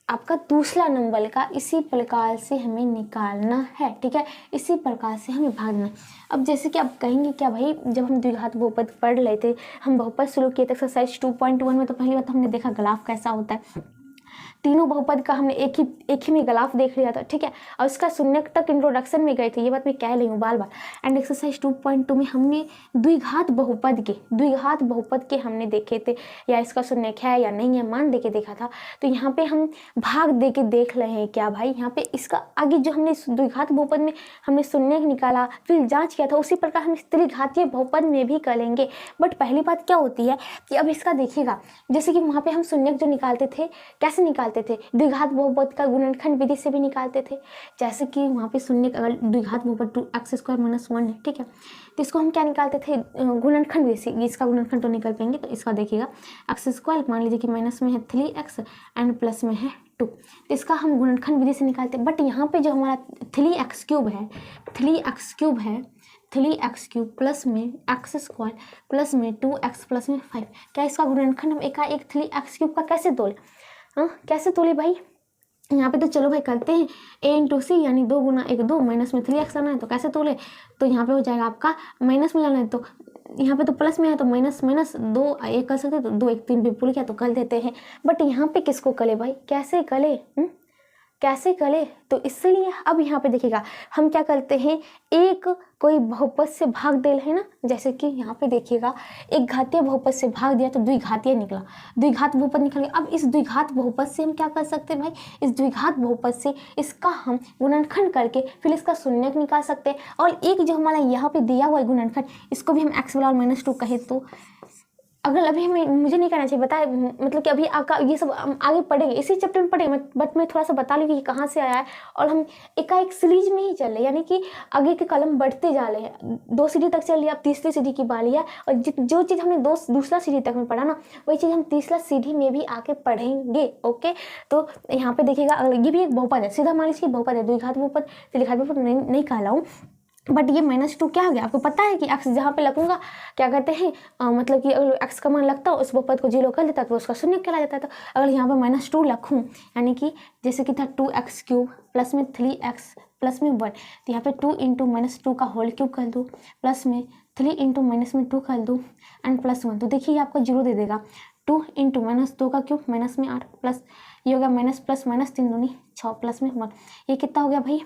आपका दूसरा नंबर का, इसी प्रकार से हमें निकालना है। ठीक है, इसी प्रकार से हमें भागना है। अब जैसे कि आप कहेंगे क्या भाई, जब हम द्विघात बहुपद पढ़ रहे थे, हम बहुपद शुरू किए थे एक्सरसाइज 2.1 में, तो पहली बात हमने देखा ग्राफ कैसा होता है, तीनों बहुपद का हमने एक ही में ग्राफ देख लिया था, ठीक है। और इसका शून्य तक इंट्रोडक्शन में गए थे, ये बात मैं कह रही हूँ बार बार। एंड एक्सरसाइज 2.2 में हमने द्विघात बहुपद के हमने देखे थे, या इसका शून्य है या नहीं है मान दे के देखा था। तो यहाँ पे हम भाग दे के देख रहे हैं क्या भाई, यहाँ पे इसका आगे जो हमने द्विघात बहुपद में हमने शून्य निकाला फिर जांच किया था, उसी प्रकार हम त्रिघातीय बहुपद में भी करेंगे। बट पहली बात क्या होती है कि अब इसका देखिएगा, जैसे कि वहाँ पे हम शून्य जो निकालते थे कैसे निकालते थे, द्विघात बहुपद का गुणनखंड विधि से भी निकालते थे। जैसे कि वहाँ पे शून्य अगर द्विघात बहुपद 2x² - 1 है, ठीक है, तो इसको हम क्या निकालते थे गुणनखंड विधि से। इसका गुणनखंड तो निकल पाएंगे, तो इसका देखिएगा x² मान लीजिए कि माइनस में है 3x एंड प्लस में है 2, तो इसका हम गुणनखंड विधि से निकालते हैं। बट यहाँ पे जो हमारा 3x³ है 3x³ प्लस में x² प्लस में 2x प्लस में 5, क्या इसका गुणनखंड हम एकाएक 3x³ का कैसे तोले, कैसे तोले भाई। यहाँ पे तो चलो भाई करते हैं a × c यानी 2 × 1 2 माइनस में 3x आना है, तो कैसे तोले, तो यहाँ पे हो जाएगा आपका माइनस में जाना है, तो यहाँ पे तो प्लस में है तो माइनस 2 1 कर सकते, तो 2 1 3 भी भूल गया तो कर देते हैं। बट यहाँ पे किसको कले भाई, कैसे कले, कैसे करें, तो इसलिए अब यहाँ पे देखिएगा हम क्या करते हैं, एक कोई बहुपद से भाग दे रहे हैं ना, जैसे कि यहाँ पे देखिएगा एक घातीय बहुपद से भाग दिया तो द्विघातीय निकला, द्विघात बहुपद निकल गया। अब इस द्विघात बहुपद से हम क्या कर सकते हैं भाई, इस द्विघात बहुपद से इसका हम गुणनखंड करके फिर इसका शून्यक निकाल सकते हैं। और एक जो हमारा यहाँ पे दिया हुआ है गुणनखंड, इसको भी हम x² - 2 कहे तो अगर अभी हमें मुझे नहीं कहना चाहिए बताए, मतलब कि अभी आपका ये सब आगे पढ़ेंगे इसी चैप्टर में पढ़ेंगे, बट मैं थोड़ा सा बता लूँ कि ये कहाँ से आया है। और हम एकाएक सीरीज में ही चल रहे, यानी कि आगे के कलम बढ़ते जा रहे हैं, 2 सीढ़ी तक चल लिया, अब तीसरी सीढ़ी की बारी है। और जो चीज़ हमने दूसरा सीढ़ी तक में पढ़ा ना, वही चीज़ हम तीसरा सीढ़ी में भी आके पढ़ेंगे। ओके, तो यहाँ पे देखिएगा ये भी एक बहुपद है, सीधा मान लीजिए बहुपद है, द्विघात बहुपद त्रिघात बहुपद नहीं कहा हूँ। बट ये -2 क्या हो गया, आपको पता है कि x जहाँ पे लगूंगा क्या कहते हैं, मतलब कि अगर x का मान लगता है उस बहुपद को 0 कर देता तो उसका शून्य कहला जाता है। तो अगर यहाँ पे -2 रखूँ, यानी कि जैसे कि था 2x³ प्लस में 3x प्लस में 1, तो यहाँ पे 2 × -2 का होल क्यूब कर दूँ, प्लस में 3 × -2 कर दूँ एंड प्लस 1, तो देखिए आपको 0 दे देगा। 2 × -2 का क्यूब माइनस में 8 प्लस ये हो गया माइनस प्लस माइनस 3 दूनी 6 प्लस में 1, ये कितना हो गया भाई।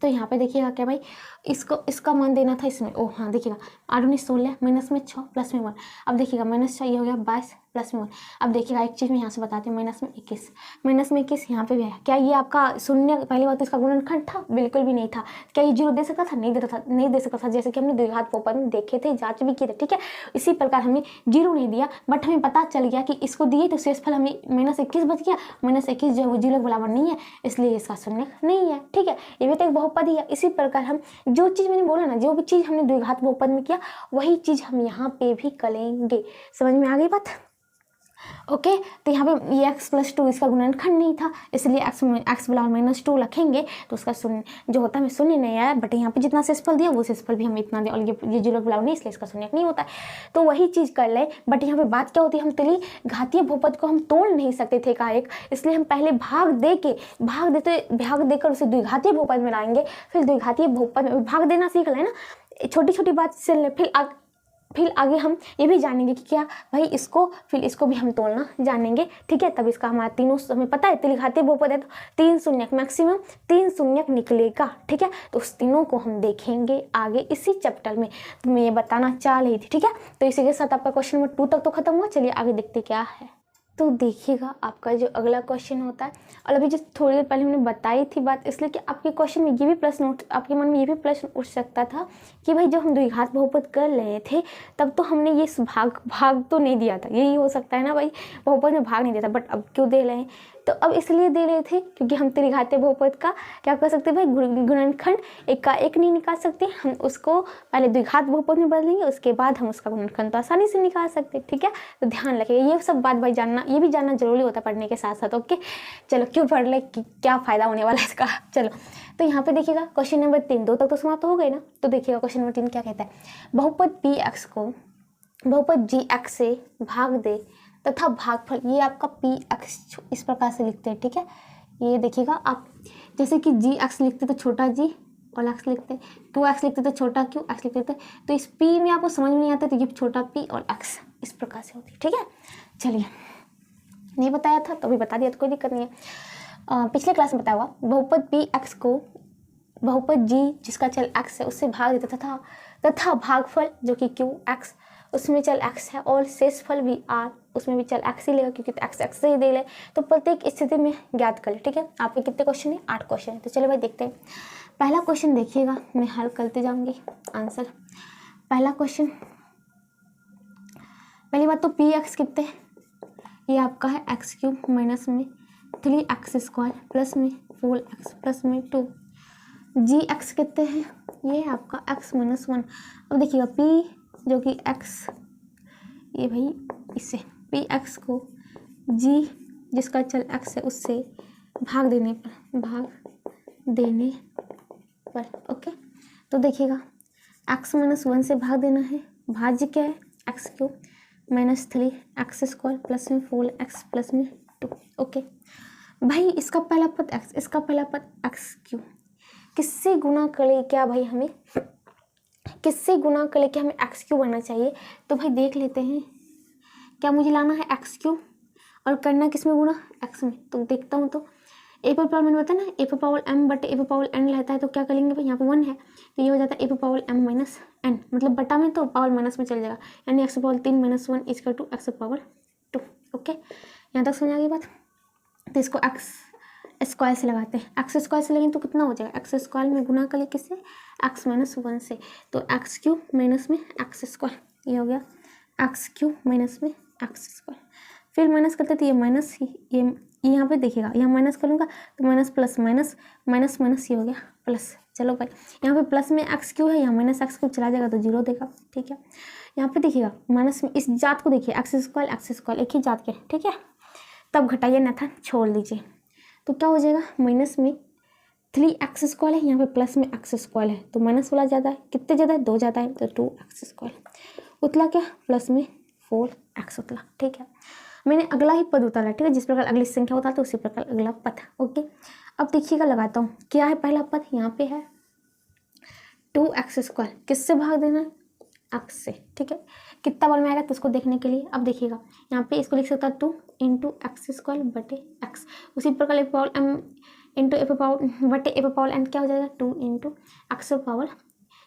तो यहाँ पे देखिएगा क्या भाई, इसका मान देना था इसमें, ओ हाँ देखिएगा 8 × 16 माइनस में 6 प्लस में 1, अब देखिएगा -6 ये हो गया 22 प्लस में 1। अब देखिएगा एक चीज़ मैं यहाँ से बताती हूँ, माइनस में 21 यहाँ पे भी है, क्या ये आपका शून्य पहली बात तो इसका गुणनखंड था, बिल्कुल भी नहीं था। क्या ये 0 दे सकता था, नहीं दे सकता था, जैसे कि हमने द्विघात बहुपद में देखे थे, जांच भी किए थे, ठीक है। इसी प्रकार हमने 0 नहीं दिया, बट हमें पता चल गया कि इसको दिए तो शेषफल हमें -21 बच गया, -21 जो है वो 0 के बराबर नहीं है, इसलिए इसका शून्य नहीं है, ठीक है। ये भी तो एक बहुपद ही है। इसी प्रकार हम जो चीज़ मैंने बोला ना, जो भी चीज़ हमने द्विघात बहुपद में किया वही चीज़ हम यहाँ पे भी करेंगे। समझ में आ गई बात। ओके, तो यहाँ पे ये x + 2 इसका गुणनखंड नहीं था, इसलिए x = -2 रखेंगे तो उसका शून्य जो होता है शून्य नहीं आया। बट यहाँ पे जितना शेषफल दिया वो शेषफल भी हम इतना दिया, और ये 0 के बराबर नहीं, इसलिए इसका शून्य नहीं होता है। तो वही चीज़ कर ले। बट यहाँ पे बात क्या होती है, हम त्रिघातीय बहुपद को हम तोड़ नहीं सकते थे एकाएक, इसलिए हम पहले भाग देकर उसे द्विघातीय बहुपद में लाएंगे, फिर द्विघातीय बहुपद में भाग देना सीख लें ना, छोटी छोटी बात से। फिर आगे हम ये भी जानेंगे कि क्या भाई इसको भी हम तोड़ना जानेंगे, ठीक है। तब इसका हमारा तीनों हमें पता है त्रिघातीय बहुपद है तो 3 शून्यक मैक्सिमम 3 शून्यक निकलेगा, ठीक है। तो उस तीनों को हम देखेंगे आगे इसी चैप्टर में, तो मैं ये बताना चाह रही थी, ठीक है। तो इसी के साथ आपका क्वेश्चन नंबर 2 तक तो खत्म हुआ। चलिए आगे देखते क्या है। तो देखिएगा आपका जो अगला क्वेश्चन होता है, और अभी जो थोड़ी देर पहले हमने बताई थी बात, इसलिए कि आपके क्वेश्चन में ये भी प्रश्न आपके मन में ये भी प्रश्न उठ सकता था कि भाई जब हम द्विघात बहुपद कर रहे थे तब तो हमने ये भाग तो नहीं दिया था, यही हो सकता है ना भाई, बहुपद में भाग नहीं दिया था, बट अब क्यों दे रहे हैं, तो अब इसलिए दे रहे थे क्योंकि हम त्रिघातीय बहुपद का क्या कर सकते हैं भाई, गुणनखंड एक नहीं निकाल सकते, हम उसको पहले द्विघात बहुपद में बदलेंगे, उसके बाद हम उसका गुणनखंड तो आसानी से निकाल सकते हैं, ठीक है। तो ध्यान रखिएगा ये सब बात भाई जानना, ये भी जानना जरूरी होता है पढ़ने के साथ साथ। ओके, चलो क्यों पढ़ ले, क्या फायदा होने वाला है इसका। चलो तो यहाँ पे देखिएगा क्वेश्चन नंबर 3 2 तक तो समाप्त हो गए ना। तो देखिएगा क्वेश्चन नंबर 3 क्या कहता है, बहुपद px को बहुपद gx से भाग दे तथा भागफल, ये आपका px इस प्रकार से लिखते हैं, ठीक है। ये देखिएगा आप जैसे कि gx लिखते तो छोटा g और x लिखते, 2x लिखते तो छोटा q, x लिखते तो इस p में आपको समझ में नहीं आता तो ये छोटा p और x इस प्रकार से होती है, ठीक है। चलिए नहीं बताया था तो अभी बता दिया तो कोई दिक्कत नहीं है। पिछले क्लास में बताया हुआ बहुपद पी एक्स को बहुपद जी जिसका चल एक्स है उससे भाग देता तथा भागफल जो कि क्यू एक्स उसमें चल एक्स है और शेषफल भी आर उसमें भी चल एक्स ही लेगा क्योंकि एक्स एक्स से ही दे ले, तो प्रत्येक स्थिति में ज्ञात कर ले। ठीक है, आपके कितने क्वेश्चन है? 8 क्वेश्चन है। तो चलो भाई देखते हैं। पहला क्वेश्चन देखिएगा, मैं हल करते जाऊंगी आंसर। पहला क्वेश्चन, पहली बात तो पी एक्स कितने, ये आपका है एक्स क्यूब माइनस में 3x स्क्वायर प्लस में 4x प्लस में 2। जी एक्स कितने हैं, ये आपका x माइनस 1। अब देखिएगा p जो कि x, ये भाई इससे पी एक्स को g जिसका चल x है उससे भाग देने पर ओके। तो देखिएगा x माइनस 1 से भाग देना है, भाज्य क्या है x cube minus 3x square plus में 4x प्लस में 2। ओके भाई, इसका पहला पद x, इसका पहला पद x क्यूब, किससे गुना करे क्या भाई, हमें किससे गुना करे क्या हमें एक्स क्यूब आना चाहिए। तो भाई देख लेते हैं, क्या मुझे लाना है एक्स क्यूब और करना किस में गुना, एक्स में। तो देखता हूँ, तो ए पर पावर मैंने बताया ना ए पर पावर एम बटे ए पर पावर एन रहता है, तो क्या करेंगे भाई, यहाँ पे 1 है तो ये हो जाता है ए पर पावर एम माइनस एन, मतलब बटा में तो पावर माइनस में चल जाएगा, यानी x power 3 minus 1 equal to x power 2। Okay, यहाँ तक समझ आ गई बात। तो इसको एक्स स्क्वायर से लगाते हैं, एक्स स्क्वायर से लगेंगे तो कितना हो जाएगा, एक्स स्क्वायर में गुना करें किससे, एक्स माइनस 1 से, तो एक्स क्यूब माइनस में एक्स स्क्वायर, ये हो गया एक्स क्यूब माइनस में एक्स स्क्वायर। फिर माइनस करते तो ये माइनस, ये यहाँ पे देखिएगा, यहाँ माइनस करूँगा तो minus plus minus minus minus, ये हो गया प्लस। चलो भाई, यहाँ पे प्लस में एक्स क्यूब है, यहाँ माइनस एक्स क्यूब चला जाएगा तो 0 देगा। ठीक है, यहाँ पे देखिएगा माइनस में इस जात को देखिए, एक्स स्क्वायर एक ही जात के, ठीक है, तब घटाइए ना था छोड़ लीजिए, तो क्या हो जाएगा, माइनस में 3x स्क्वायर है, यहाँ पे प्लस में एक्स स्क्वायर है, तो माइनस वाला ज़्यादा है, कितने ज़्यादा है, 2 ज़्यादा है, तो 2x स्क्वायर। उतला क्या, प्लस में 4x उतला। ठीक है, मैंने अगला ही पद उतारा, ठीक है, जिस प्रकार अगली संख्या होता है तो उसी प्रकार अगला पद। ओके, अब देखिएगा लगाता हूँ, क्या है पहला पद, यहाँ पे है 2x स्क्वायर, किससे भाग देना है, x से। ठीक है, कितना बार में आएगा तो उसको देखने के लिए अब देखिएगा, यहाँ पे इसको लिख सकता है 2 इंटू एक्स स्क्वायर बटे एक्स, उसी प्रकार ए पावर एम इंटू ए पावर बटे ए पावर एन क्या हो जाएगा, 2 इंटू एक्स पावर,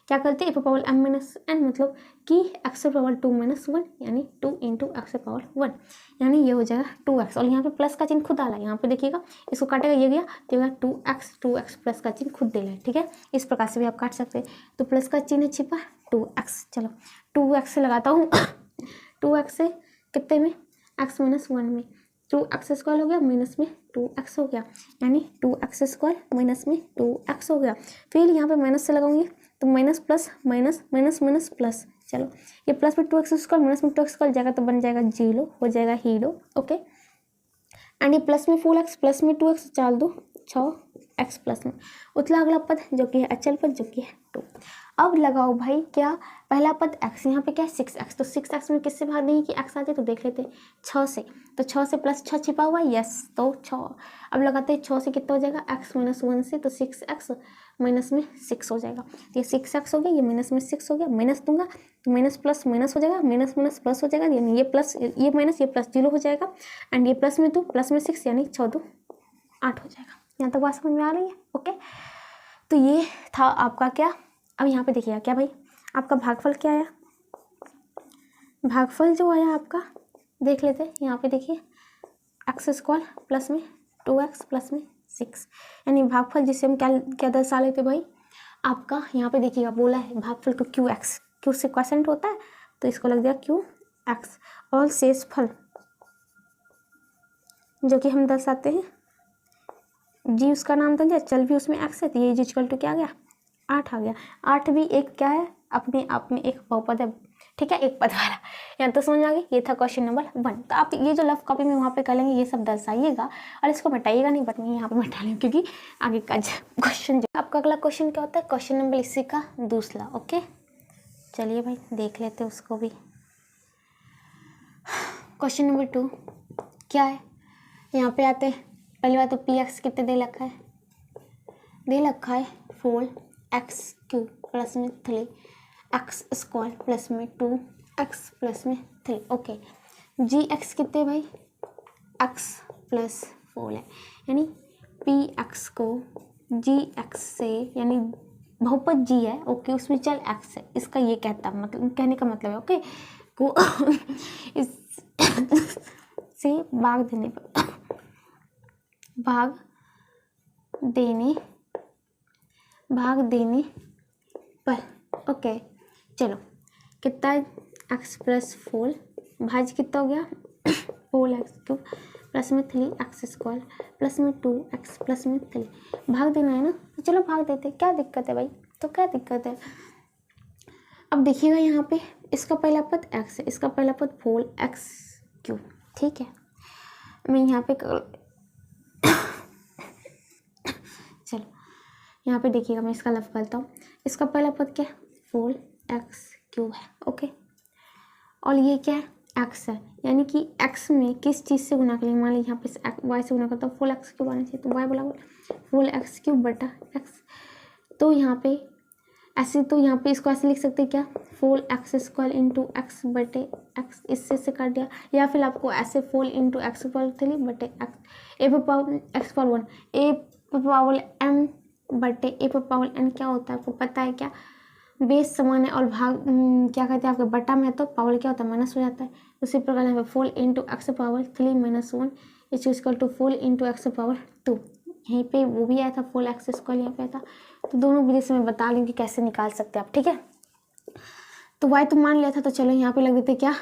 क्या करते हैं ए पावर एम माइनस एन, मतलब कि एक्स पावर 2 माइनस 1 यानी 2 इंटू एक्स पावर 1, यानी ये हो जाएगा 2x, और यहाँ पे प्लस का चिन्ह खुद डाला है, यहाँ पे देखिएगा इसको काटेगा ये गया तो होगा 2x प्लस का चिन्ह खुद दे रहा है। ठीक है, इस प्रकार से भी आप काट सकते हैं, तो प्लस का चिन्ह छिपा 2x। चलो 2x से लगाता हूँ 2x से कितने में, x माइनस 1 में, 2x स्क्वायर हो गया माइनस में 2x हो गया, यानी 2x स्क्वायर माइनस में 2x हो गया। फिर यहाँ पे माइनस से लगाऊंगी तो minus plus minus minus minus plus, चलो ये प्लस में 2x स्क्वायर माइनस में 2x स्क्वायर जाएगा तो बन जाएगा 0, हो जाएगा हीरो। ओके, एंड ये प्लस में 4x प्लस में 2x, 4 2 6x प्लस में उतला अगला पद जो कि है अचल पद जो कि है 2। अब लगाओ भाई, क्या पहला पद x, यहाँ पे क्या है 6x, तो 6x में किससे भाग देंगे कि x आ जाए, तो देख लेते 6 से, तो 6 से प्लस 6 छिपा हुआ है, यस, तो 6। अब लगाते हैं 6 से कितना हो जाएगा, x माइनस 1 से, तो 6x माइनस में 6 हो जाएगा, तो ये 6x हो गया, ये माइनस में 6 हो गया, माइनस दूंगा तो माइनस प्लस माइनस हो जाएगा, माइनस माइनस प्लस हो जाएगा, यानी ये प्लस ये माइनस ये प्लस 0 हो जाएगा, एंड ये प्लस में 2 प्लस में 6 यानी 6 2 8 हो जाएगा। यहाँ तक बात समझ में आ रही है। ओके, तो ये था आपका क्या, अब यहाँ पे देखिएगा क्या भाई, आपका भागफल क्या आया, भागफल जो आया आपका देख लेते हैं, यहाँ पे देखिए एक्स स्क्वायर प्लस में 2x प्लस में 6, यानी भागफल जिसे हम क्या क्या दर्शा लेते भाई, आपका यहाँ पे देखिएगा बोला है भागफल को QX, क्यू से क्वेश्चन होता है तो इसको लग दिया QX, और शेषफल जो कि हम दर्शाते हैं जी, उसका नाम था, चल भी उसमें x है, तो ये इक्वल टू क्या आ गया, 8 आ गया। 8 भी एक क्या है, अपने आप में एक बहुपद है। ठीक है, एक पद वाला, यहाँ तो समझ आ गई। ये था क्वेश्चन नंबर 1। तो आप ये जो लफ कॉपी में वहाँ पे कर लेंगे ये सब दर्शाइएगा और इसको मिटाइएगा नहीं, बट मैं यहाँ पे मिटा लेंगे क्योंकि आगे का क्वेश्चन जो आपका अगला क्वेश्चन क्या होता है, क्वेश्चन नंबर इसी का दूसरा। ओके, चलिए भाई देख लेते उसको भी। क्वेश्चन नंबर 2 क्या है, यहाँ पे आते हैं। पहली बात तो PX कितने दे रखा है, दे रखा है 4x क्यूब प्लस में 3x स्क्वायर प्लस में 2x प्लस में 3। ओके, GX कितने भाई, एक्स प्लस फोल है, यानी पी एक्स को जी एक्स से, यानी बहुपद जी है ओके, उसमें चल एक्स है, इसका ये मतलब कहने का मतलब है ओके को इस से भाग देने पर ओके। चलो कितना एक्स प्लस फोल भाज कितना हो गया फोल एक्स क्यूब प्लस में 3x स्क्वायर प्लस में 2x प्लस में 3 भाग देना है ना, तो चलो भाग देते, क्या दिक्कत है भाई, तो क्या दिक्कत है। अब देखिएगा यहाँ पे इसका पहला पद x है, इसका पहला पद फोल x क्यूब, ठीक है। मैं यहाँ पे चलो यहाँ पे देखिएगा, मैं इसका लफ करता हूँ, इसका पहला पद क्या है फोल x क्यूब है ओके, और ये क्या है x है, यानी कि x में किस चीज़ से गुना करेंगे, मान लीजिए यहाँ पे y से गुना करता हूँ, फुल x क्यूब आना चाहिए, तो y बराबर फुल x क्यूब बटा x, तो यहाँ पे ऐसे, तो यहाँ पे इसको ऐसे लिख सकते हैं क्या full x square into x बटे x, इससे से काट दिया, या फिर आपको ऐसे फुल इंटू एक्स पावर 3 बटे x, ए पर पावर x पावर 1 ए पर पावर m बटे ए पर पावर n क्या होता है आपको पता है क्या, बेस समान है और भाग क्या कहते हैं आपके बटा में है तो पावर क्या होता है माइनस हो जाता है, उसी प्रकार यहाँ पे फोल into x power 3 minus 1 is equal to फोल इंटू एक्स पावर 2, यहीं पे वो भी आया था फोल एक्स स्क्वायर यहाँ पे आया था, तो दोनों विधि से मैं बता रही हूँ कि कैसे निकाल सकते हैं आप, ठीक है। तो वाई तो मान लिया था, तो चलो यहाँ पे लग देते क्या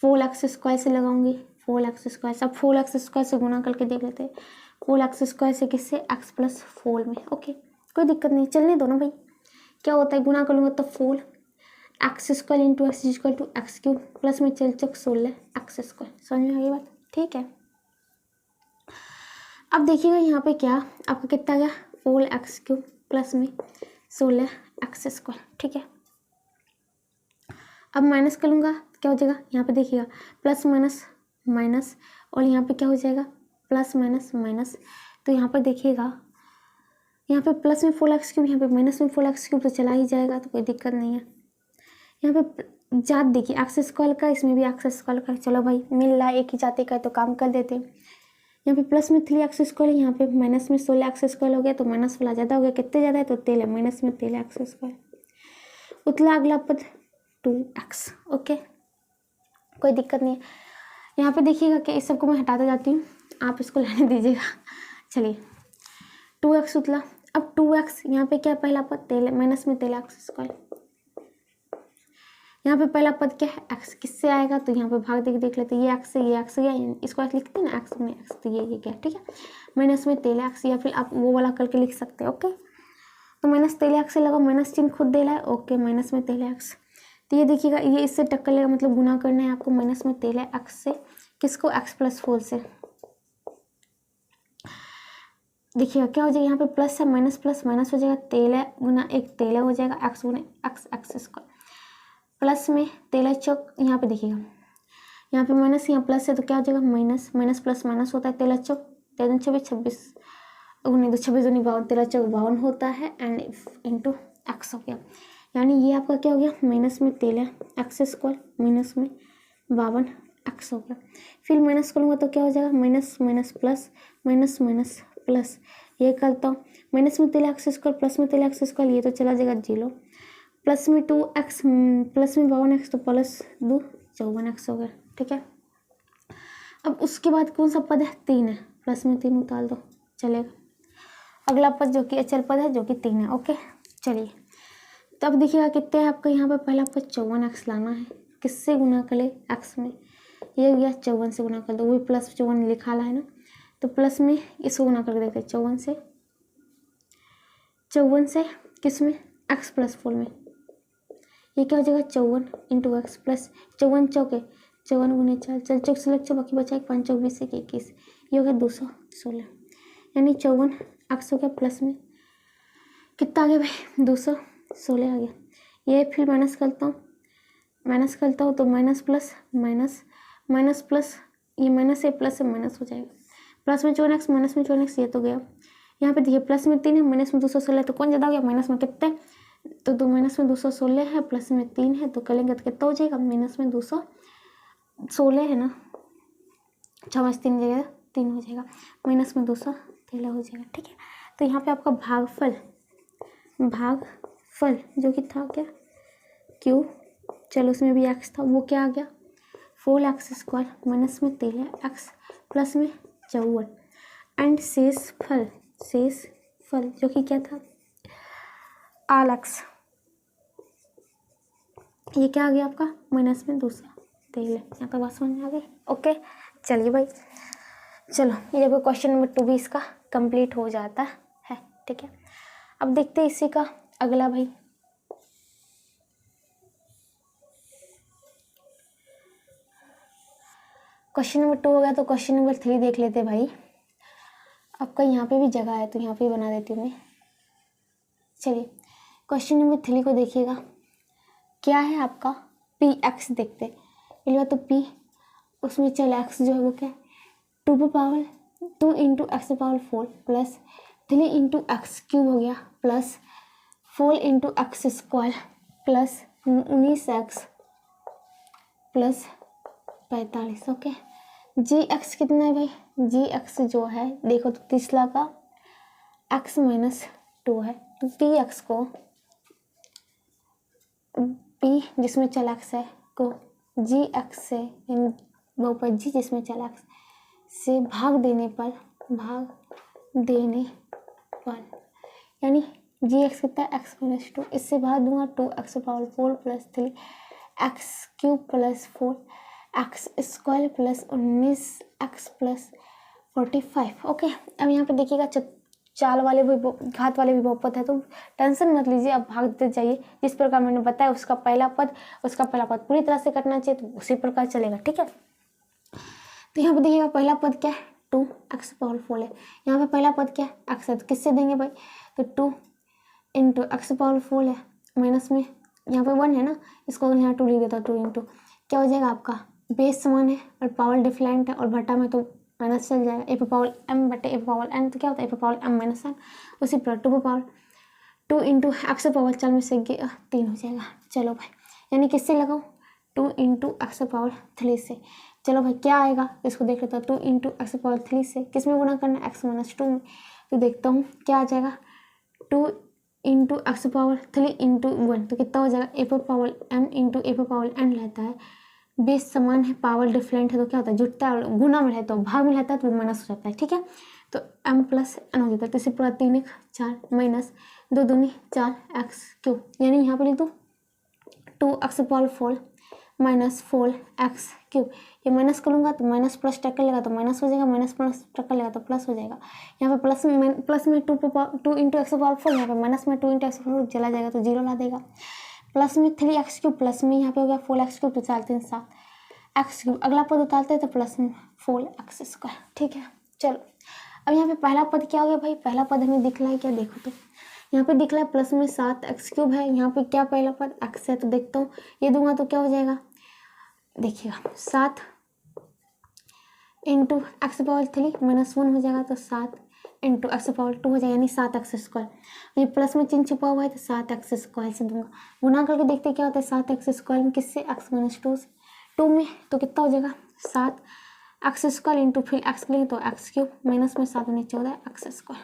फोल एक्स स्क्वायर से लगाऊंगी, फोल एक्स स्क्वायर सब फोल एक्स स्क्वायर से गुना करके देख लेते हैं, फोल एक्स स्क्वायर से किससे एक्स प्लस फोल में ओके, कोई दिक्कत नहीं, चलने दो ना भाई, क्या होता है गुना कर लूँगा तो फोल x square into x equal to x cube plus में चल चक 16 एक्स स्क्वायर, समझ में आ गई बात, ठीक है। अब देखिएगा यहाँ पे क्या आपका कितना गया फोल एक्स क्यूब प्लस में 16 एक्स स्क्वायर, ठीक है। अब माइनस कर लूँगा क्या हो जाएगा, यहाँ पे देखिएगा प्लस माइनस माइनस, और यहाँ पे क्या हो जाएगा प्लस माइनस माइनस, तो यहाँ पर देखिएगा यहाँ पे प्लस में फोल एक्स क्यूब, यहाँ पे माइनस में फोल एक्स क्यूब, तो चला ही जाएगा, तो कोई दिक्कत नहीं है। यहाँ पे जात देखिए एक्स स्क्वायर का, इसमें भी एक्स स्क्वायर का, चलो भाई मिल रहा है एक ही जाते का, तो काम कर देते। यहाँ पे प्लस में 3x स्क्वायर है, यहाँ पे माइनस में 16 एक्स स्क्वायर हो गया, तो माइनस वाला ज़्यादा हो गया, कितने ज़्यादा है तो 13 माइनस में 13 एक्स स्क्वायर, उतला अगला पद 2x ओके, कोई दिक्कत नहीं है। यहाँ पे देखिएगा कि इस सबको मैं हटाते जाती हूँ, आप इसको लेने दीजिएगा, चलिए 2x उतला, अब 2x यहाँ पे क्या पहला पद माइनस में 13 एक्स स्क्वायर, यहाँ पे पहला पद क्या है x, किससे आएगा तो यहाँ पे भाग देख लेते, ये x से ये x गया, इसको ऐसे लिखते हैं ना x में x, तो ये गया, ठीक है। माइनस में 13 एक्स, या फिर आप वो वाला करके लिख सकते हैं ओके, तो माइनस 13 एक्स से लगा, माइनस चिन्ह खुद दे रहा है ओके, माइनस में 13 एक्स, तो ये देखिएगा ये इससे टक्कर लेगा, मतलब गुना करना है आपको माइनस में 13 एक्स से, किसको एक्स प्लस 4 से, देखिएगा क्या हो जाएगा, यहाँ पे प्लस है माइनस प्लस माइनस हो जाएगा, 13 गुना 1 13 हो जाएगा, एक्स गुना एक्स एक्स स्क्वायर, प्लस में 13 चौक, यहाँ पे देखिएगा यहाँ पे माइनस यहाँ प्लस है, तो क्या हो जाएगा माइनस माइनस प्लस माइनस होता है, 13 चौक 13 26 26 उन्नीस 2 26 उन्नीस 52 13 चौक 52 होता है, एंड इंटू एक्स हो गया, यानी ये आपका क्या हो गया माइनस में 13 एक्स स्क्वायर माइनस में 52 एक्स हो गया। फिर माइनस करूँगा तो क्या हो जाएगा minus minus plus minus minus plus, ये करता हूँ माइनस में 13 एक्स स्क्वायर प्लस में 13 एक्स स्क्वायर, ये तो चला जाएगा 0, प्लस में 2x प्लस में 52x, तो प्लस 2 54x हो गया, ठीक है। अब उसके बाद कौन सा पद है 3 है, प्लस में 3 उतार दो चलेगा, अगला पद जो कि अचल पद है जो कि 3 है ओके, चलिए। तब देखिएगा कितने है आपका, यहाँ पे पहला पद 54x लाना है, किससे गुना कर ले x में, ये गया 54 से गुना कर दो, वही प्लस 54 लिखा है ना, तो प्लस में इसको गुना करके देखते हैं 54 से किस में x प्लस 4 में, ये क्या हो जाएगा 54 इंटू एक्स प्लस 54 चौके 54 गुने 4 चल चौक से लग बाकी बचा 5 चौक 20 से 21, ये हो गया 216, यानी 54 एक्स हो गया, प्लस में कितना आ गया भाई 216 आ गया, ये फिर माइनस करता हूँ तो minus plus minus minus plus, ये माइनस से प्लस से माइनस हो जाएगा, प्लस में 54x माइनस में 54x, ये तो गया। यहाँ पे देखिए प्लस में 3 है माइनस में 216, तो कौन ज़्यादा हो गया माइनस में कितने, तो 2 माइनस में 216 है, प्लस में 3 है, तो करेंगे तो कितना हो जाएगा माइनस में 216 है ना, 6 में 3 जगह 3 हो जाएगा, माइनस में 213 हो जाएगा। ठीक है, तो यहाँ पे आपका भागफल जो कि था क्या क्यू, चलो उसमें भी एक्स था, वो क्या आ गया 4x² माइनस में 13x प्लस में 54 एंड शेषफल जो कि क्या था आल एक्स, ये क्या आ गया आपका माइनस में 213। यहाँ पे बात समझ में आ गई। ओके चलिए भाई, चलो ये देखो क्वेश्चन नंबर 2 भी इसका कंप्लीट हो जाता है। ठीक है, अब देखते हैं इसी का अगला भाई। क्वेश्चन नंबर 2 हो गया, तो क्वेश्चन नंबर 3 देख लेते भाई। आपका यहाँ पे भी जगह है तो यहाँ पे बना देती हूँ मैं। चलिए क्वेश्चन नंबर 3 को देखिएगा, क्या है आपका पी एक्स देखते पहले बात तो पी, उसमें चल एक्स जो है वो क्या 2 into x power 4 plus 3 into x cube हो गया plus 4 into x square plus 19x plus 45। Okay, g x कितना है भाई, जी एक्स जो है देखो तो तीसरा का x माइनस 2 है, तो पी एक्स को पी जिसमें चल एक्स है को जी एक्स से यानी वो पर जी जिसमें चल एक्स से भाग देने पर यानी जी एक्स कितना है x माइनस 2, इससे भाग दूंगा 2x power 4 plus 3 x cube plus 4 x square plus 19x plus 45। Okay, अब यहाँ पे देखिएगा चाल वाले भी घात वाले भी बहुपद है तो टेंशन मत लीजिए, अब भागते जाइए। जिस प्रकार मैंने बताया उसका पहला पद पूरी तरह से कटना चाहिए तो उसी प्रकार चलेगा। ठीक है, तो यहाँ पे देखिएगा पहला पद क्या है 2x पावर 4 है, यहाँ पे पहला पद क्या है x है, तो किससे देंगे भाई, तो 2 इंटू एक्स पावर 4 है माइनस में यहाँ पे 1 है ना, इसको यहाँ 2 लिख देता हूँ, 2 इंटू क्या हो जाएगा आपका बेस समान है और पावर डिफरेंट है और बटा में तो माइनस चल जाएगा, ए पे पावर m बटे ए पे पावर n, तो क्या होता है ए पे पावर m माइनस n, उसी पर 2 पे पावर 2 इंटू एक्स पावर 4 में से 3 हो जाएगा। चलो भाई, यानी किससे लगाऊँ 2 इंटू एक्स पावर 3 से। चलो भाई क्या आएगा इसको देख लेते हैं, 2 इंटू एक्स पावर 3 से किस में गुना करना है x माइनस 2 में, तो देखता हूँ क्या आ जाएगा 2 इंटू एक्स पावर 3 इंटू 1, तो कितना हो जाएगा ए पे पावर m इंटू ए पे पावर n रहता है, बेस समान है पावर डिफरेंट है तो क्या होता है जुटता है, गुना में रहता है भाग में रहता है तो माइनस हो जाता है। ठीक है, तो m प्लस n हो जाता है, तो इसे पूरा 3 1 4 माइनस 2 दूनी 4x क्यूब, यानी यहाँ पे लिख दो 2x power 4 minus 4x cube, ये माइनस करूँगा तो माइनस प्लस टक्कर लगा तो माइनस हो जाएगा, माइनस प्लस टक्कर लगा तो प्लस हो जाएगा। यहाँ पे प्लस में 2 इंटू एक्स पावर 4, यहाँ पे माइनस में 2 इंटू एक्स पावर 4 चला जाएगा तो 0 ला देगा, प्लस में 3x क्यूब, प्लस में यहाँ पे हो गया 4x क्यूब, तो 4 3 7 x क्यूब, अगला पद उतारते हैं तो प्लस में 4x स्क्वायर। ठीक है, चलो अब यहाँ पे पहला पद क्या हो गया भाई, पहला पद हमें दिख रहा है क्या, देखो तो यहाँ पे दिख रहा है प्लस में 7x क्यूब है, यहाँ पे क्या पहला पद x है, तो देखता हूँ ये दूंगा तो क्या हो जाएगा, देखिएगा 7 इंटू एक्स पावर 3 माइनस 1 हो जाएगा, तो 7 इंटू एक्स पावर 2 हो जाएगा, यानी 7x स्क्वायर, ये प्लस में चिन्ह छुपा हुआ है तो 7x स्क्वायर से दूंगा, गुना करके देखते क्या होता है 7x स्क्वायर में किससे x माइनस 2 में, तो कितना हो जाएगा 7x स्क्वायर इंटू फिर x लेंगे तो x क्यूब माइनस में 7 में 14x स्क्वायर,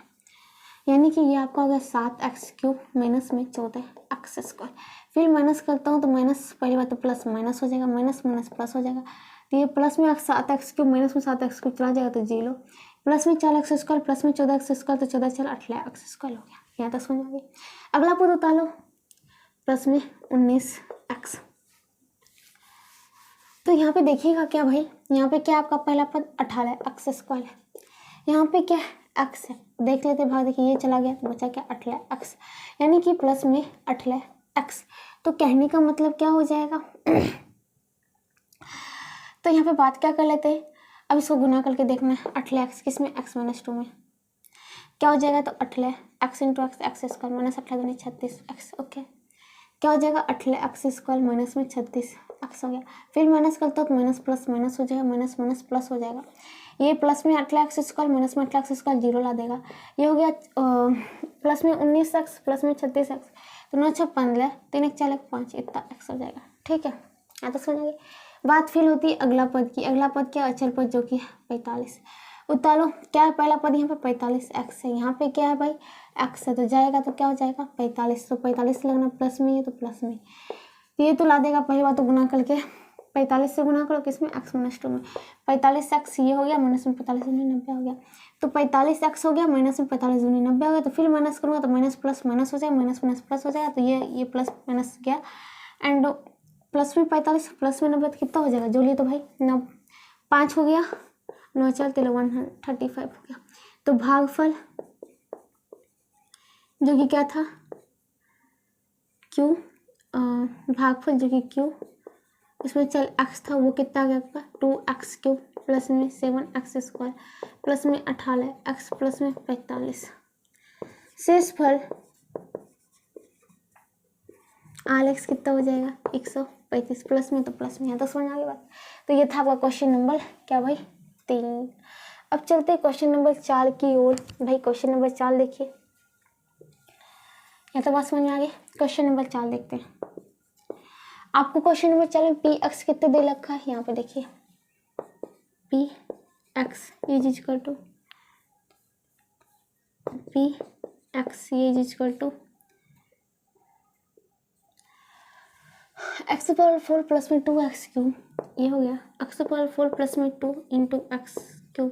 यानी कि ये आपका हो गया 7x क्यूब माइनस में 14x स्क्वायर। फिर माइनस करता हूँ तो माइनस पहली बात तो प्लस माइनस हो जाएगा, माइनस माइनस प्लस हो जाएगा, तो ये प्लस में 7x क्यूब माइनस में 7x क्यूब चला जाएगा तो 0, प्लस में 4x स्क्वायर प्लस में 14x स्क्वायर तो 14 4 18x स्क्वायर हो गया, यहाँ तक समझ आ गई। अगला पद उतार लो प्लस में 19x, तो यहाँ पे देखिएगा क्या भाई, यहाँ पे क्या आपका पहला पद 18x स्क्वायर है, यहाँ पे क्या x है देख लेते भाग, देखिए ये चला गया तो बचा क्या 18x, यानी कि प्लस में 18x, तो कहने का मतलब क्या हो जाएगा तो यहाँ पे बात क्या कर लेते हैं, अब इसको गुना करके देखना है 18x किस में x माइनस 2 में, क्या हो जाएगा तो 18x into x square minus 18 36x। Okay, क्या हो जाएगा 18x स्क्वायर माइनस में 36x हो गया, फिर माइनस करता हूँ तो माइनस प्लस माइनस हो जाएगा, माइनस माइनस प्लस हो जाएगा, ये प्लस में 18x स्क्वायर माइनस में 18x स्क्वायर 0 ला देगा, ये हो गया प्लस में 19x प्लस में 36x, तो 9 6 15 3 1 4 1 5 इतना x हो जाएगा। ठीक है, यहाँ तक समझ आएगी। बात फिल होती है अगला पद की। अगला पद क्या, अचल पद जो कि 45। उतारो क्या है पहला पद यहाँ पे 45 x है, यहाँ पे क्या है भाई x है, तो जाएगा तो क्या हो जाएगा 45। तो 45 लगना प्लस में है तो प्लस में, ये तो ला देगा। पहली बात तो गुना करके 45 से गुना करो किसमें x -2 में। 45x ये हो गया माइनस में 45 दूनी 90 हो गया। तो 45x हो गया माइनस में 45 दूनी 90 हो गया। तो फिर माइनस करूँगा तो माइनस प्लस माइनस हो जाएगा, माइनस माइनस प्लस हो जाएगा। तो ये प्लस माइनस गया एंड प्लस में 45 प्लस में 90 तो कितना हो जाएगा जोलिए तो भाई 5 हो गया, 9 4 3 135 हो गया। तो भागफल जो कि क्या था q, भागफल जो कि q इसमें चल x था वो कितना आ गया आपका 2x³ प्लस में 7x² प्लस में 18x प्लस में 45। शेष फल आलेक्स कितना हो जाएगा 135 प्लस में तो प्लस में, यहाँ तो समझ आ गई बात। तो ये था आपका क्वेश्चन नंबर क्या भाई 3। अब चलते हैं क्वेश्चन नंबर 4 की ओर। भाई क्वेश्चन नंबर 4 देखिए, यहाँ तो बात समझ में आ गई। क्वेश्चन नंबर 4 देखते हैं। आपको क्वेश्चन नंबर 4 में पी एक्स कितने दे रखा है, यहाँ पे देखिए पी एक्स ये is equal to p x ये is equal to x power 4 plus में 2x³ ये हो गया एक्स पावर 4 प्लस में 2 into x³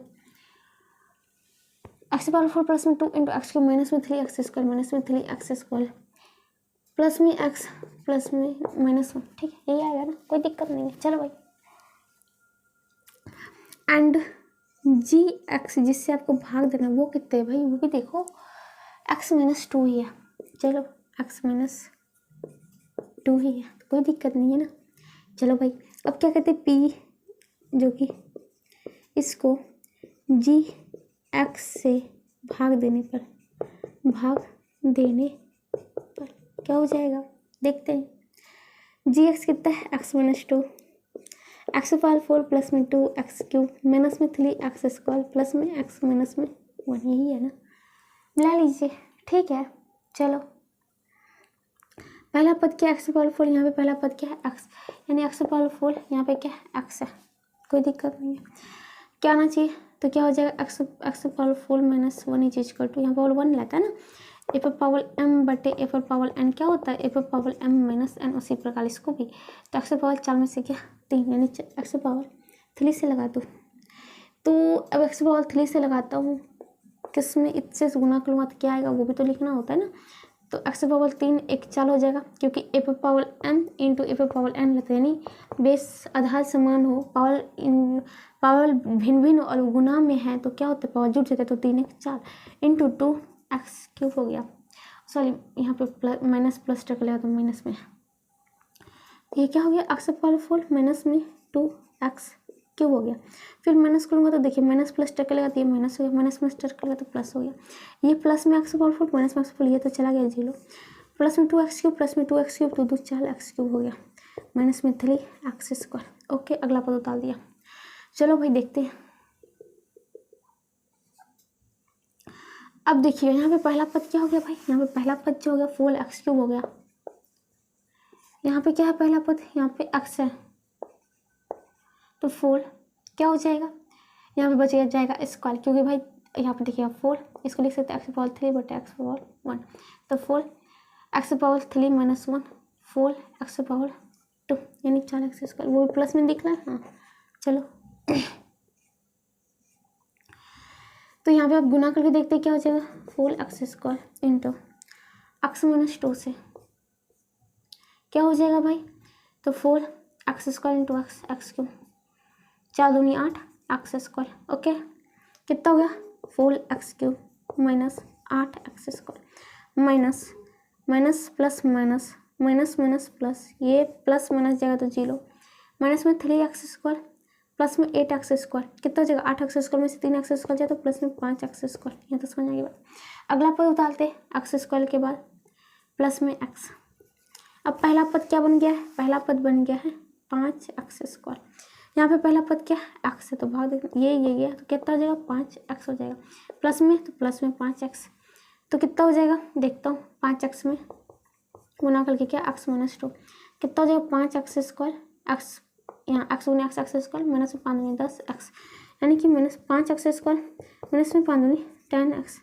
x power 4 plus में 2 इंटू x³ माइनस में 3x² माइनस में 3x² प्लस में x प्लस में -1। ठीक है यही आएगा ना, कोई दिक्कत नहीं है। चलो भाई एंड जी एक्स जिससे आपको भाग देना वो कितने भाई वो भी देखो x -2 ही है। चलो x -2 ही है, कोई दिक्कत नहीं है ना। चलो भाई अब क्या कहते हैं p जो कि इसको जी एक्स से भाग देने पर क्या हो जाएगा देखते हैं। जी एक्स कितना है x -2 एक्स पावर 4 प्लस में 2x³ माइनस में 3x² प्लस में x माइनस में 1 यही है ना, मिला लीजिए। ठीक है चलो पहला पद क्या एक्स पावर 4, यहाँ पे पहला पद क्या है x, यानी एक्स पावर 4 यहाँ पे क्या है x है, कोई दिक्कत नहीं है। क्या आना चाहिए तो क्या हो जाएगा x power 4 minus 1 is equal to, यहाँ पावर 1 रहता है ना, ए पर पावर m बटे ए पर पावर n क्या होता है ए पर पावर m माइनस n, उसी प्रकार इसको भी। तो एक्स पावर 4 में से क्या 3 यानी एक्स पावर 3 से लगा दो। तो अब एक्स पावर 3 से लगाता हूँ किसमें इससे गुना करूँगा तो क्या आएगा वो भी तो लिखना होता है ना। तो एक्स पावर 3 एक 4 हो जाएगा क्योंकि ए पर पावर m इंटू ए पर पावर n रहता है, यानी बेस आधार समान हो पावर भिन्न भिन्न और गुना में है तो क्या होता है पावर जुड़ जाता है। तो 3 1 4 इंटू 2x³ हो गया, सॉरी यहाँ पे माइनस प्लस टकलेगा तो माइनस में, ये क्या हो गया एक्स पावर 4 माइनस में 2x³ हो गया। फिर माइनस करूँगा तो देखिए माइनस प्लस टकलेगा तो ये माइनस हो गया, माइनस में टकलेगा तो प्लस हो गया। ये प्लस में एक्स पावर 4 माइनस में एक्स पावर ये तो चला गया 0 प्लस में 2x³ प्लस में 2x³ तो 2 4x³ हो गया माइनस में 3x²। ओके अगला पद उतार दिया। चलो भाई देखते हैं। अब देखिए यहाँ पे पहला पद क्या हो गया भाई, यहाँ पे पहला पद जो हो गया 4x³ हो गया। यहाँ पे क्या है पहला पद, यहाँ पे x है तो 4 क्या हो जाएगा, यहाँ पे बच जाएगा स्क्वायर क्योंकि भाई यहाँ पे देखिएगा 4 इसको लिख सकते हैं एक्स पावर 3 बटे एक्स पावर 1। तो 4 x power 3 minus 1 4 x power 2 यानी 4x², वो भी प्लस में दिख रहा है। हाँ चलो तो यहाँ पे आप गुना करके देखते हैं क्या हो जाएगा 4x² इंटू एक्स -2 से क्या हो जाएगा भाई, तो 4x² इंटू x³ 4 दूनी 8 x²। ओके कितना हो गया 4x³ minus 8x² minus minus plus minus minus minus plus, ये प्लस माइनस जाएगा तो 0 माइनस में 3x² प्लस में 8x² कितना हो जाएगा 8x² में से 3x² जाए तो प्लस में 5x²। यहाँ तो समझ आ गया। अगला पद उतारते x² के बाद प्लस में x। अब पहला पद क्या बन गया है, पहला पद बन गया है 5x²। यहाँ पे पहला पद क्या है x है तो भाग देना ये गया तो कितना हो जाएगा 5x हो जाएगा, प्लस में तो प्लस में 5x तो कितना हो जाएगा देखता हूँ 5x में गुना करके क्या x -2 कितना हो जाएगा 5x² x यहाँ एक्स गुने एक्स एक्स स्क्वायर माइनस में 5 दूनी 10 एक्स, यानी कि माइनस 5 एक्स स्क्वायर माइनस में 5 दूनी 10 एक्स।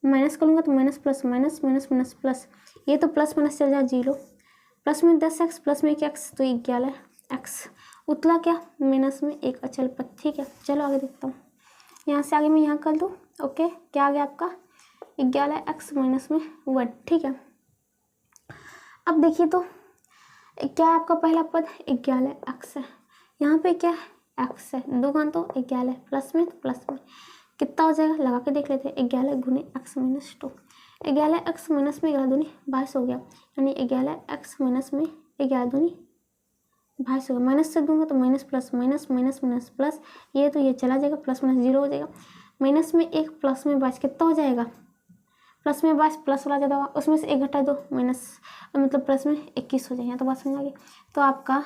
माइनस करूँगा तो minus plus minus minus minus plus, ये तो प्लस माइनस चल जाए 0, प्लस में 10 एक्स प्लस में 1 एक्स तो 11 एक्स, उतला क्या माइनस में 1 अचल पद। ठीक है, चलो आगे देखता हूँ। यहाँ से आगे मैं यहाँ कर दूँ। ओके, क्या आ गया आपका 11 एक्स माइनस में 1। ठीक है, अब देखिए तो क्या है आपका पहला पद 11 एक्स है, यहाँ पे क्या है एक्स है, 2 घात तो 11 प्लस में तो प्लस में कितना हो जाएगा लगा के देख लेते हैं। 11 गुने एक्स माइनस 2, 11 एक्स माइनस में 11 दूनी 22 हो गया, यानी 11 एक्स माइनस में 11 दूनी 22 हो गया। माइनस से दूंगा तो minus plus minus minus minus plus, ये तो ये चला जाएगा, प्लस माइनस 0 हो जाएगा। माइनस में 1 प्लस में 22 कितना हो जाएगा, प्लस में 22 प्लस वाला ज़्यादा होगा, उसमें से 1 घटा दो माइनस, मतलब प्लस में 21 हो जाएगा। तो बात समझ आ गई। तो आपका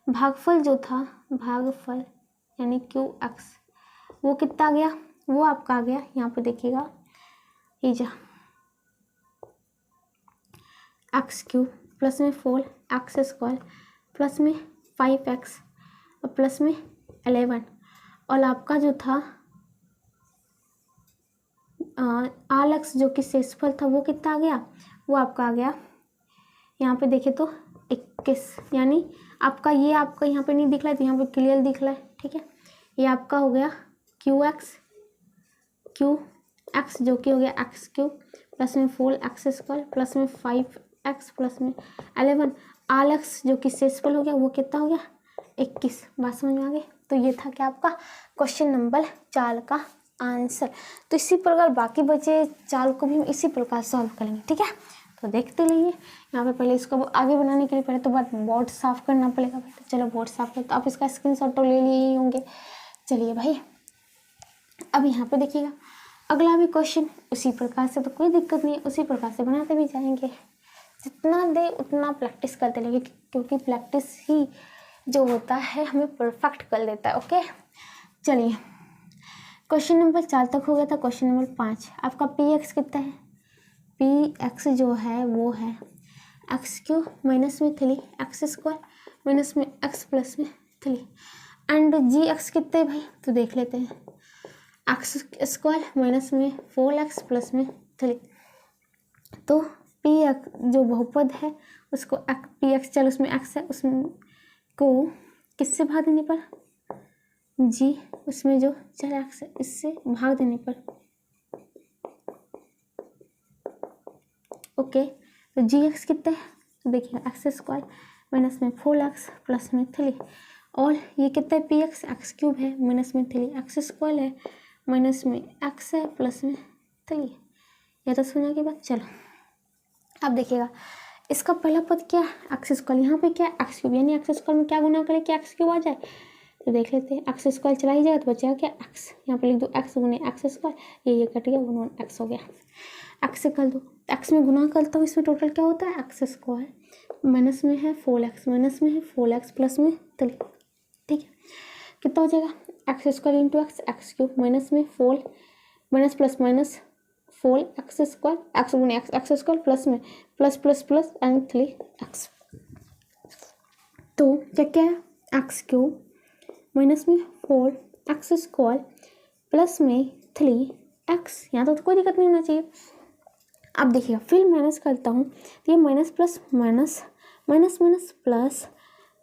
भागफल जो था, भागफल यानी क्यू एक्स, वो कितना आ गया, वो आपका आ गया, यहाँ पे देखिएगा ये जा एक्स क्यूब प्लस में 4 एक्स स्क्वायर प्लस में 5 एक्स और प्लस में 11, और आपका जो था आल एक्स जो कि शेषफल था वो कितना आ गया, वो आपका आ गया यहाँ पे देखिए तो 21, यानी आपका ये आपका यहाँ पे नहीं दिख रहा है तो यहाँ पे क्लियर दिख रहा है। ठीक है, ये आपका हो गया क्यू एक्स जो कि हो गया एक्स क्यूब प्लस में 4 एक्स स्क्वायर प्लस में 5 एक्स प्लस में 11, आल एक्स जो कि शेषफल हो गया वो कितना हो गया 21। बात समझ में आ गई। तो ये था क्या आपका क्वेश्चन नंबर 4 का आंसर। तो इसी प्रकार बाकी बचे 4 को भी हम इसी प्रकार सॉल्व करेंगे। ठीक है, तो देखते रहिए। यहाँ पे पहले इसको आगे बनाने के लिए पहले तो बात बोर्ड साफ करना पड़ेगा। बेटा चलो बोर्ड साफ करते, तो आप इसका स्क्रीनशॉट तो ले लिए ही होंगे। चलिए भाई, अब यहाँ पे देखिएगा अगला भी क्वेश्चन उसी प्रकार से, तो कोई दिक्कत नहीं है, उसी प्रकार से बनाते भी जाएंगे। जितना दे उतना प्रैक्टिस करते रहेंगे, क्योंकि प्रैक्टिस ही जो होता है हमें परफेक्ट कर देता है। ओके, चलिए क्वेश्चन नंबर 4 तक हो गया था। क्वेश्चन नंबर 5 आपका पी एक्स कितना है, पी एक्स जो है वो है एक्स क्यूब माइनस में 3 एक्स स्क्वायर माइनस में एक्स प्लस में 3, एंड जी एक्स कितने भाई, तो देख लेते हैं एक्स स्क्वायर माइनस में 4 एक्स प्लस में 3। तो पी एक्स जो बहुपद है उसको पी एक्स, चलो उसमें एक्स है, उसमें को किससे भाग देने पर, जी उसमें जो 4 एक्स है इससे भाग देने पर। ओके, तो जी एक्स कितना है, तो देखिए एक्स स्क्वायर माइनस में 4 एक्स प्लस में 3, और ये कितना है पी एक्स, एक्स क्यूब है माइनस में 3 एक्स स्क्वायर है माइनस में एक्स है प्लस में 3। ये तो सुना की बात। चलो अब देखिएगा इसका पहला पद क्या है एक्स स्क्वायर, यहाँ पे क्या है एक्स क्यूब, यानी एक्स स्क्वायर में क्या गुना करें कि एक्स क्यूब आ जाए, तो देख लेते हैं एक्स स्क्वायर चला ही जाएगा तो बचेगा क्या एक्स, यहाँ पे लिख दो एक्स गुने एक्स स्क्वायर, ये कट गया 1 एक्स हो गया, एक्स से कर दो, एक्स में गुना करता हूँ इसमें टोटल क्या होता है एक्स स्क्वायर माइनस में है 4 एक्स माइनस में है 4 एक्स प्लस में 3। ठीक है, कितना हो जाएगा x square into x, x cube minus में 4 minus plus minus 4 x square, x गुने एक्स, एक्स स्क्वायर प्लस में plus plus plus and 3 x. तो क्या है एक्स क्यूब माइनस में 4 एक्स स्क्वायर प्लस में 3 एक्स, यहाँ तो कोई दिक्कत नहीं होना चाहिए। अब देखिएगा फिर माइनस करता हूँ तो ये minus plus minus minus minus plus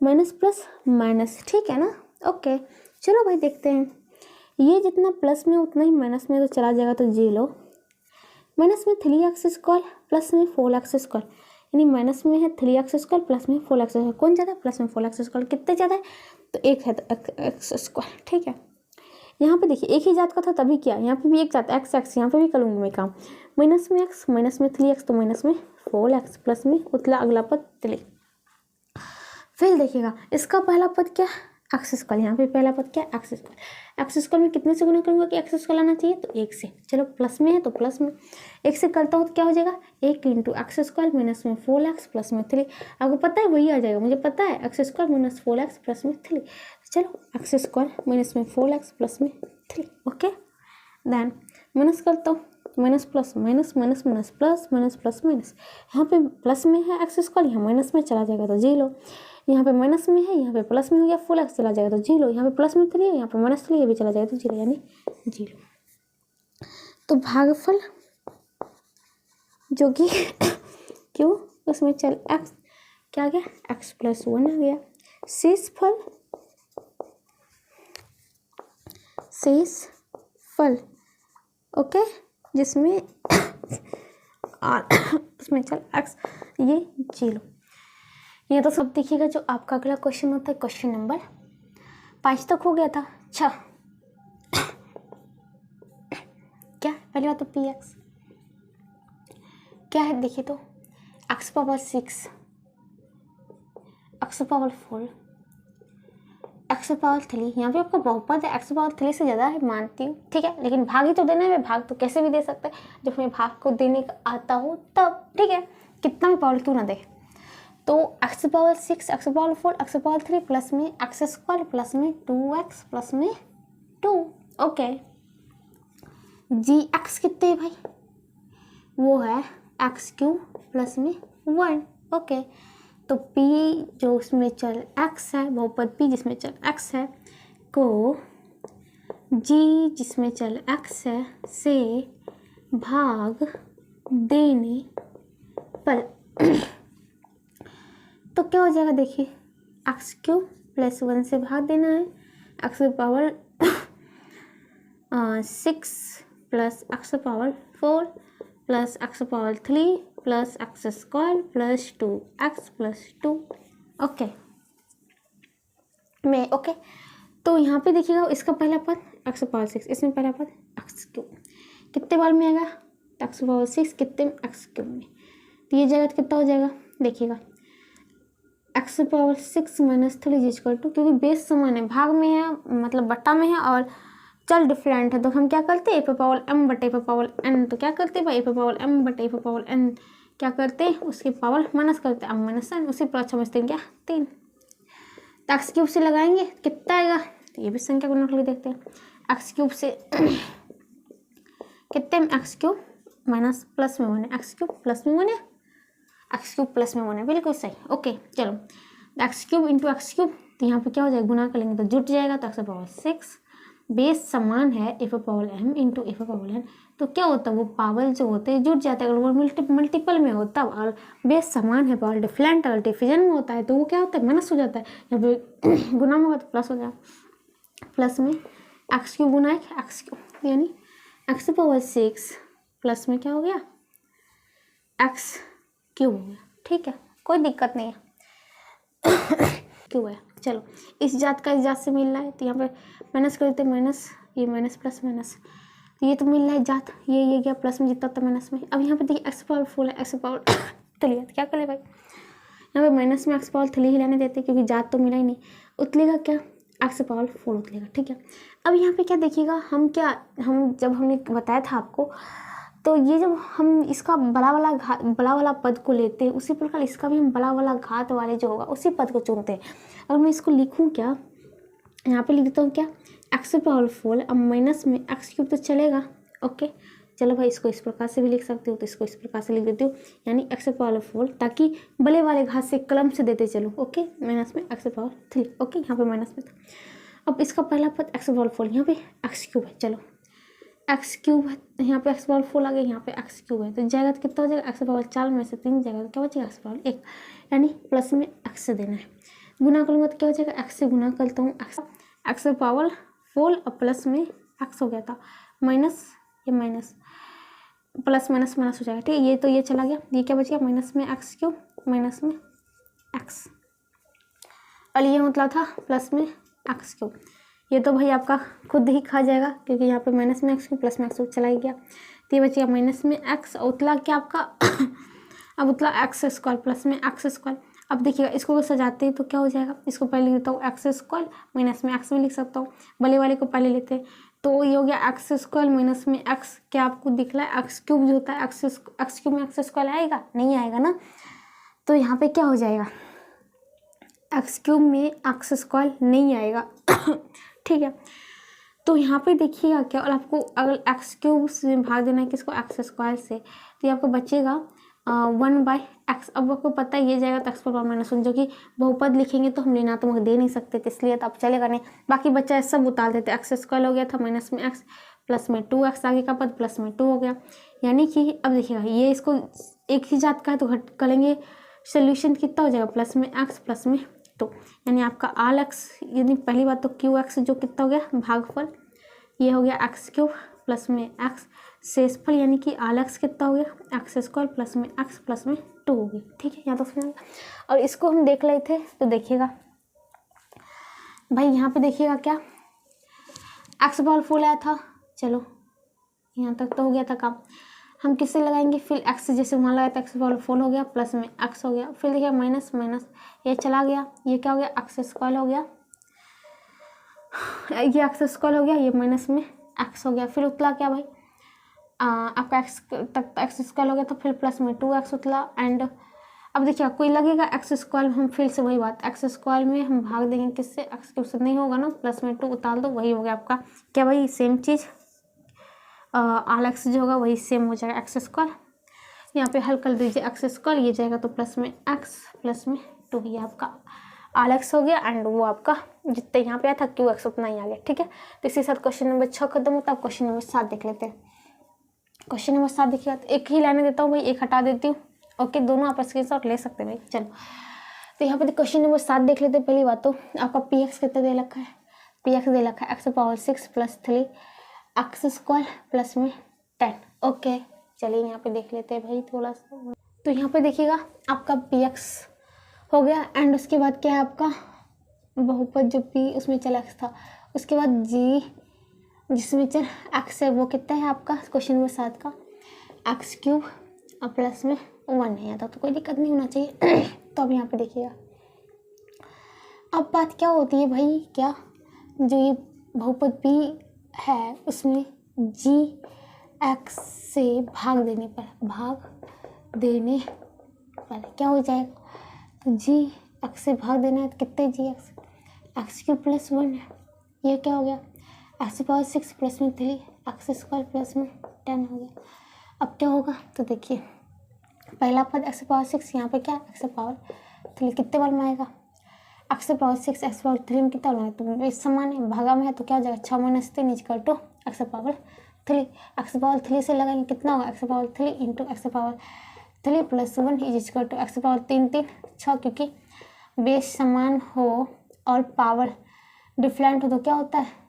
minus plus minus, ठीक है ना। ओके चलो भाई देखते हैं, ये जितना प्लस में उतना ही माइनस में तो चला जाएगा, तो जी लो माइनस में 3 एक्स स्क्वायर प्लस में 4 एक्स स्क्वायर, यानी माइनस में है 3 एक्स स्क्वायर प्लस में 4 एक्स स्क्वायर, कौन ज़्यादा है प्लस में 4 एक्स स्क्वायर, कितने ज़्यादा है तो 1 है तो एक्स स्क्वायर। ठीक है, यहाँ पे देखिए एक ही जात का था तभी क्या, यहाँ पे भी एक जात एक्स एक्स, यहाँ पे भी करूँगी मैं काम, माइनस में एक्स माइनस में 3 एक्स तो माइनस में 4 एक्स प्लस में उतला अगला पद 3। फिर देखिएगा इसका पहला पद क्या एक्स स्क्वायर, यहाँ पे पहला पद क्या एक्स स्क्वायर, एक्स स्क्वायर में कितने से गुना करूँगा कि एक्स स्क्वायर आना चाहिए तो 1 से, चलो प्लस में है तो प्लस में 1 से करता हूँ तो क्या हो जाएगा 1 इंटू एक्स स्क्वायर माइनस में 4 एक्स प्लस में 3, आपको पता है वही आ जाएगा, मुझे पता है x square minus 4 x plus में 3, चलो एक्स स्क्वायर माइनस में 4 एक्स प्लस में 3। ओके देन माइनस करता हूँ, minus plus minus minus minus plus minus plus minus, यहाँ पे प्लस में है एक्स स्क्वायर, यहाँ माइनस में चला जाएगा तो 0, यहाँ पे माइनस में है, यहाँ पे प्लस में हो गया, फुल एक्स चला जाएगा तो 0, यहाँ पे प्लस में 3 है, यहाँ पे माइनस 3 ये भी चला जाएगा तो 0 यानी 0। तो भागफल जो कि क्यों उसमें चल एक्स क्या आ गया, x + 1 आ गया। शेषफल ओके, जिसमें उसमें चल x ये 0। ये तो सब देखिएगा। जो आपका अगला क्वेश्चन होता है क्वेश्चन नंबर 5 तक हो गया था। अच्छा क्या पहली बात तो px क्या है देखिए तो x power 6 x power 4 x power 3, यहाँ पे आपका बहुपद है, x पावर 3 से ज़्यादा है मानती हूँ, ठीक है, लेकिन भाग ही तो देना है। भाग तो कैसे भी दे सकते हैं, जब हमें भाग को देने का आता हो तब, ठीक है, कितना भी पावर क्यों ना दे। तो x power 6 x power 4 x power 3 plus में x² प्लस में 2x प्लस में 2 ओके। gx कितने भाई, वो है x³ प्लस में 1 ओके। तो p जो उसमें चल x है, बहुपद p जिसमें चल x है को g जिसमें चल x है से भाग देने पर तो क्या हो जाएगा देखिए, x³ + 1 से भाग देना है, x power 6 plus x power 4 plus x power 3 plus x² plus 2x plus 2 okay में ओके। तो यहाँ पे देखिएगा इसका पहला पद x पावर 6, इसमें पहला पद x³ कितने बार में आएगा, x पावर 6 कितने में x³ में, तो ये जगह कितना हो जाएगा देखिएगा, x पावर 6 - 3 = 2, क्योंकि बेस समान है, भाग में है मतलब बट्टा में है और चल डिफरेंट है, तो हम क्या करते हैं a/m बटे a/n, तो क्या करते हैं भाई a/m बटे a/n क्या करते हैं उसकी पावर माइनस करते हैं, m - n उसी पर समझते हैं क्या 3। तो x³ से लगाएंगे कितना आएगा, तो ये भी संख्या गुणा करके देखते हैं, x³ से कितने में x³ माइनस प्लस में 1 है, x³ प्लस में 1 है, x³ प्लस में 1 है, बिल्कुल सही ओके। चलो x³ इंटू x³, तो यहाँ पे क्या हो जाएगा गुना करेंगे तो जुट जाएगा, तो x पावर 6 बेस समान है a/m इंटू a/n, तो क्या होता है वो पावर जो होते हैं जुट जाता है, अगर वो मल्टीपल में होता है और बेस समान है, पावर डिफरेंट अगर डिफिजन में होता है तो वो क्या होता है माइनस हो जाता है, यहाँ पे गुना में होगा तो प्लस हो जाएगा, प्लस में x³ गुना x³ यानी x पावर 6 प्लस में क्या हो गया x³ हो गया, ठीक है कोई दिक्कत नहीं है क्यों है। चलो इस जात का इस जात से मिल रहा है तो यहाँ पे माइनस कर देते, माइनस ये माइनस प्लस माइनस, तो ये तो मिल रहा है जात, ये गया प्लस में जितना था माइनस में। अब यहाँ पे देखिए x पावर 4 है, x पावर 3 है, तो क्या करें भाई यहाँ पे माइनस में x पावर 3 ही लाने देते क्योंकि जात तो मिला ही नहीं, उतलेगा क्या x पावर 4 उतलेगा, ठीक है। अब यहाँ पे क्या देखिएगा हम जब हमने बताया था आपको, तो ये जब हम इसका बड़ा वाला पद को लेते हैं उसी प्रकार इसका भी हम बड़ा वाला घात वाले जो होगा उसी पद को चुनते हैं। अगर मैं इसको लिखूं क्या, यहाँ पे लिख देता हूँ क्या x पावर 4, अब माइनस में x³ तो चलेगा ओके। चलो भाई इसको इस प्रकार से भी लिख सकते हो, तो इसको इस प्रकार से लिख देती हूँ यानी x पावर 4, ताकि बड़े वाले घात से कलम से देते चलो ओके, माइनस में x पावर 3 ओके, यहाँ पे माइनस में था। अब इसका पहला पद x पावर 4, यहाँ पे x³ है, चलो x³ है, यहाँ पे x पावर 4 आ गया, यहाँ पे x³ है, तो जाएगा तो कितना हो जाएगा x पावर 4 में से 3 जाएगा तो क्या बचेगा x पावर 1, यानी प्लस में x से देना है, गुना करूँगा तो क्या हो जाएगा x से गुना करता हूँ x पावर 4 और प्लस में x हो गया था, माइनस ये माइनस प्लस माइनस माइनस हो जाएगा, ठीक है। ये तो ये चला गया, ये क्या बच गया माइनस में x³ माइनस में x, और ये मतलब था प्लस में x³, ये तो भाई आपका खुद ही खा जाएगा क्योंकि यहाँ पे माइनस में x³ प्लस में x चला ही गया, तो ये बचेगा माइनस में x, उतला क्या आपका अब उतला x² प्लस में x²। अब देखिएगा इसको सजाते हैं तो क्या हो जाएगा, इसको पहले लिखता हूँ x² माइनस में x में लिख सकता हूँ, बड़े वाले को पहले लेते हैं, तो ये हो गया x² माइनस में x, क्या आपको दिख रहा है x³ जो होता है x³ में x² आएगा नहीं आएगा ना, तो यहाँ पे क्या हो जाएगा x³ में x² नहीं आएगा ठीक है। तो यहाँ पे देखिएगा क्या, और आपको अगर x³ से भाग देना है किसको x² से, तो ये आपको बचेगा 1/x। अब आपको पता है ये जाएगा तो एक्स पर पावर -1, जो कि बहुपद लिखेंगे तो हम ऋणात्मक दे नहीं सकते थे, इसलिए तो अब चलेगा नहीं। बाकी बच्चा सब उतार देते, एक्स स्क्वायर हो गया था माइनस में एक्स प्लस में 2x, आगे का पद प्लस में 2 हो गया। यानी कि अब देखिएगा ये इसको एक ही जात का है तो घट करेंगे, सोल्यूशन कितना हो जाएगा प्लस में एक्स प्लस में 2, यानी आपका आल एक्स, यानी पहली बात तो क्यू एक्स जो कितना हो गया भागफल, ये हो गया एक्स क्यूब प्लस में एक्स शेषफल, यानी कि आल एक्स कितना हो गया एक्स स्क्वायर प्लस में एक्स प्लस में 2 हो गई। ठीक है, यहाँ तक समझ। और इसको हम देख रहे थे तो देखिएगा भाई यहाँ पे देखिएगा क्या एक्स बॉल फुल आया था, चलो यहाँ तक तो हो गया था काम। हम किससे लगाएंगे, फिर एक्स जैसे वहाँ लगाया था एक्स बॉल फुल हो गया प्लस में एक्स हो गया, फिर देखिए माइनस माइनस ये चला गया, ये क्या हो गया एक्स स्क्वायर हो गया, ये एक्स स्क्वायर हो गया, ये माइनस में एक्स हो गया, फिर उतला क्या भाई आपका एक्स तक एक्स स्क्वायर हो गया, तो फिर प्लस में 2x उतला। एंड अब देखिए कोई लगेगा एक्स स्क्वायर, हम फिर से वही बात एक्स स्क्वायर में हम भाग देंगे किससे, एक्स क्यूब से नहीं होगा ना, प्लस में 2 उतार दो, वही हो गया आपका क्या भाई सेम चीज़, आल एक्स जो होगा वही सेम हो जाएगा एक्स स्क्वायर। यहाँ पे हल कर दीजिए एक्स स्क्वायर, ये जाएगा तो प्लस में एक्स प्लस में 2, ये आपका आल एक्स हो गया। एंड वो आपका जितना यहाँ पे आया था क्यू एक्स उतना ही आ गया। ठीक है, तो इसी साथ क्वेश्चन नंबर 6 खत्म होता है। क्वेश्चन नंबर 7 देख लेते हैं। क्वेश्चन नंबर 7 देखिएगा, तो एक ही लाइन देता हूँ भाई, एक हटा देती हूँ। ओके, दोनों आप स्क्रीनशॉट ले सकते हैं भाई। चलो, तो यहाँ पे क्वेश्चन नंबर 7 देख लेते हैं। पहली बात तो आपका पी एक्स कितना दे रखा है, पी एक्स दे रखा है x power 6 plus 3 x square plus में 10। ओके, चलिए यहाँ पे देख लेते हैं भाई थोड़ा सा। तो यहाँ पे देखिएगा आपका पी एक्स हो गया, एंड उसके बाद क्या है आपका बहुपद जो पी उसमें चला एक्स था, उसके बाद जी जिसमें चल एक्स है वो कितना है आपका क्वेश्चन नंबर 7 का एक्स क्यूब और प्लस में 1 है, तो कोई दिक्कत नहीं होना चाहिए। तो अब यहाँ पे देखिएगा अब बात क्या होती है भाई, क्या जो ये बहुपद पी है उसमें जी एक्स से भाग देने पर क्या हो जाएगा, तो जी एक्स से भाग देना है तो कितने जी एक्स क्यूब प्लस 1 है, ये क्या हो गया एक्स पावर 6 प्लस में 3 एक्स स्क्वायर प्लस में 10 हो गया। अब क्या होगा, तो देखिए पहला पद एक्स पावर 6, यहाँ पे क्या एक्स पावर 3 कितने बार में आएगा, एक्स पावर 6 एक्स पावर 3 में कितना होगा, तो इस समान है भागा में है तो क्या हो जाएगा 6 - 3 equal to x power 3। X power 3 से लगाएंगे कितना होगा x power 3 into x power 3 plus 1 is equal to x power 3 3 6, क्योंकि बेस समान हो और पावर डिफरेंट हो तो क्या होता है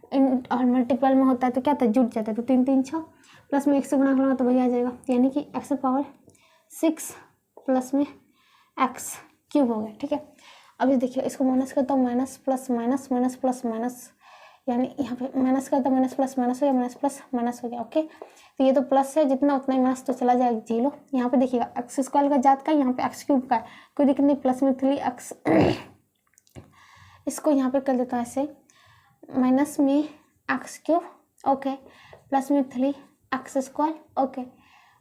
और मल्टीपल में होता है तो क्या होता है जुड़ जाता है, तो 3 3 6 प्लस में 1 से गुणा करूँगा तो वही आ जाएगा, यानी कि एक्स पावर 6 प्लस में एक्स क्यूब हो गया। ठीक है, अभी देखिए इसको माइनस करता हूँ, minus plus minus minus plus minus, यानी यहाँ पे माइनस करता माइनस प्लस माइनस हो गया, माइनस प्लस माइनस हो गया। ओके, तो ये तो प्लस है जितना उतना ही माइनस तो चला जाएगा 0। यहाँ पे देखिएगा एक्स स्क्वायर का जात का, यहाँ पे एक्स क्यूब का है, कोई दिक्कत नहीं, प्लस में 3x इसको यहाँ पे कर देता है ऐसे, माइनस में एक्स क्यूब ओके प्लस में 3 एक्स स्क्वायर ओके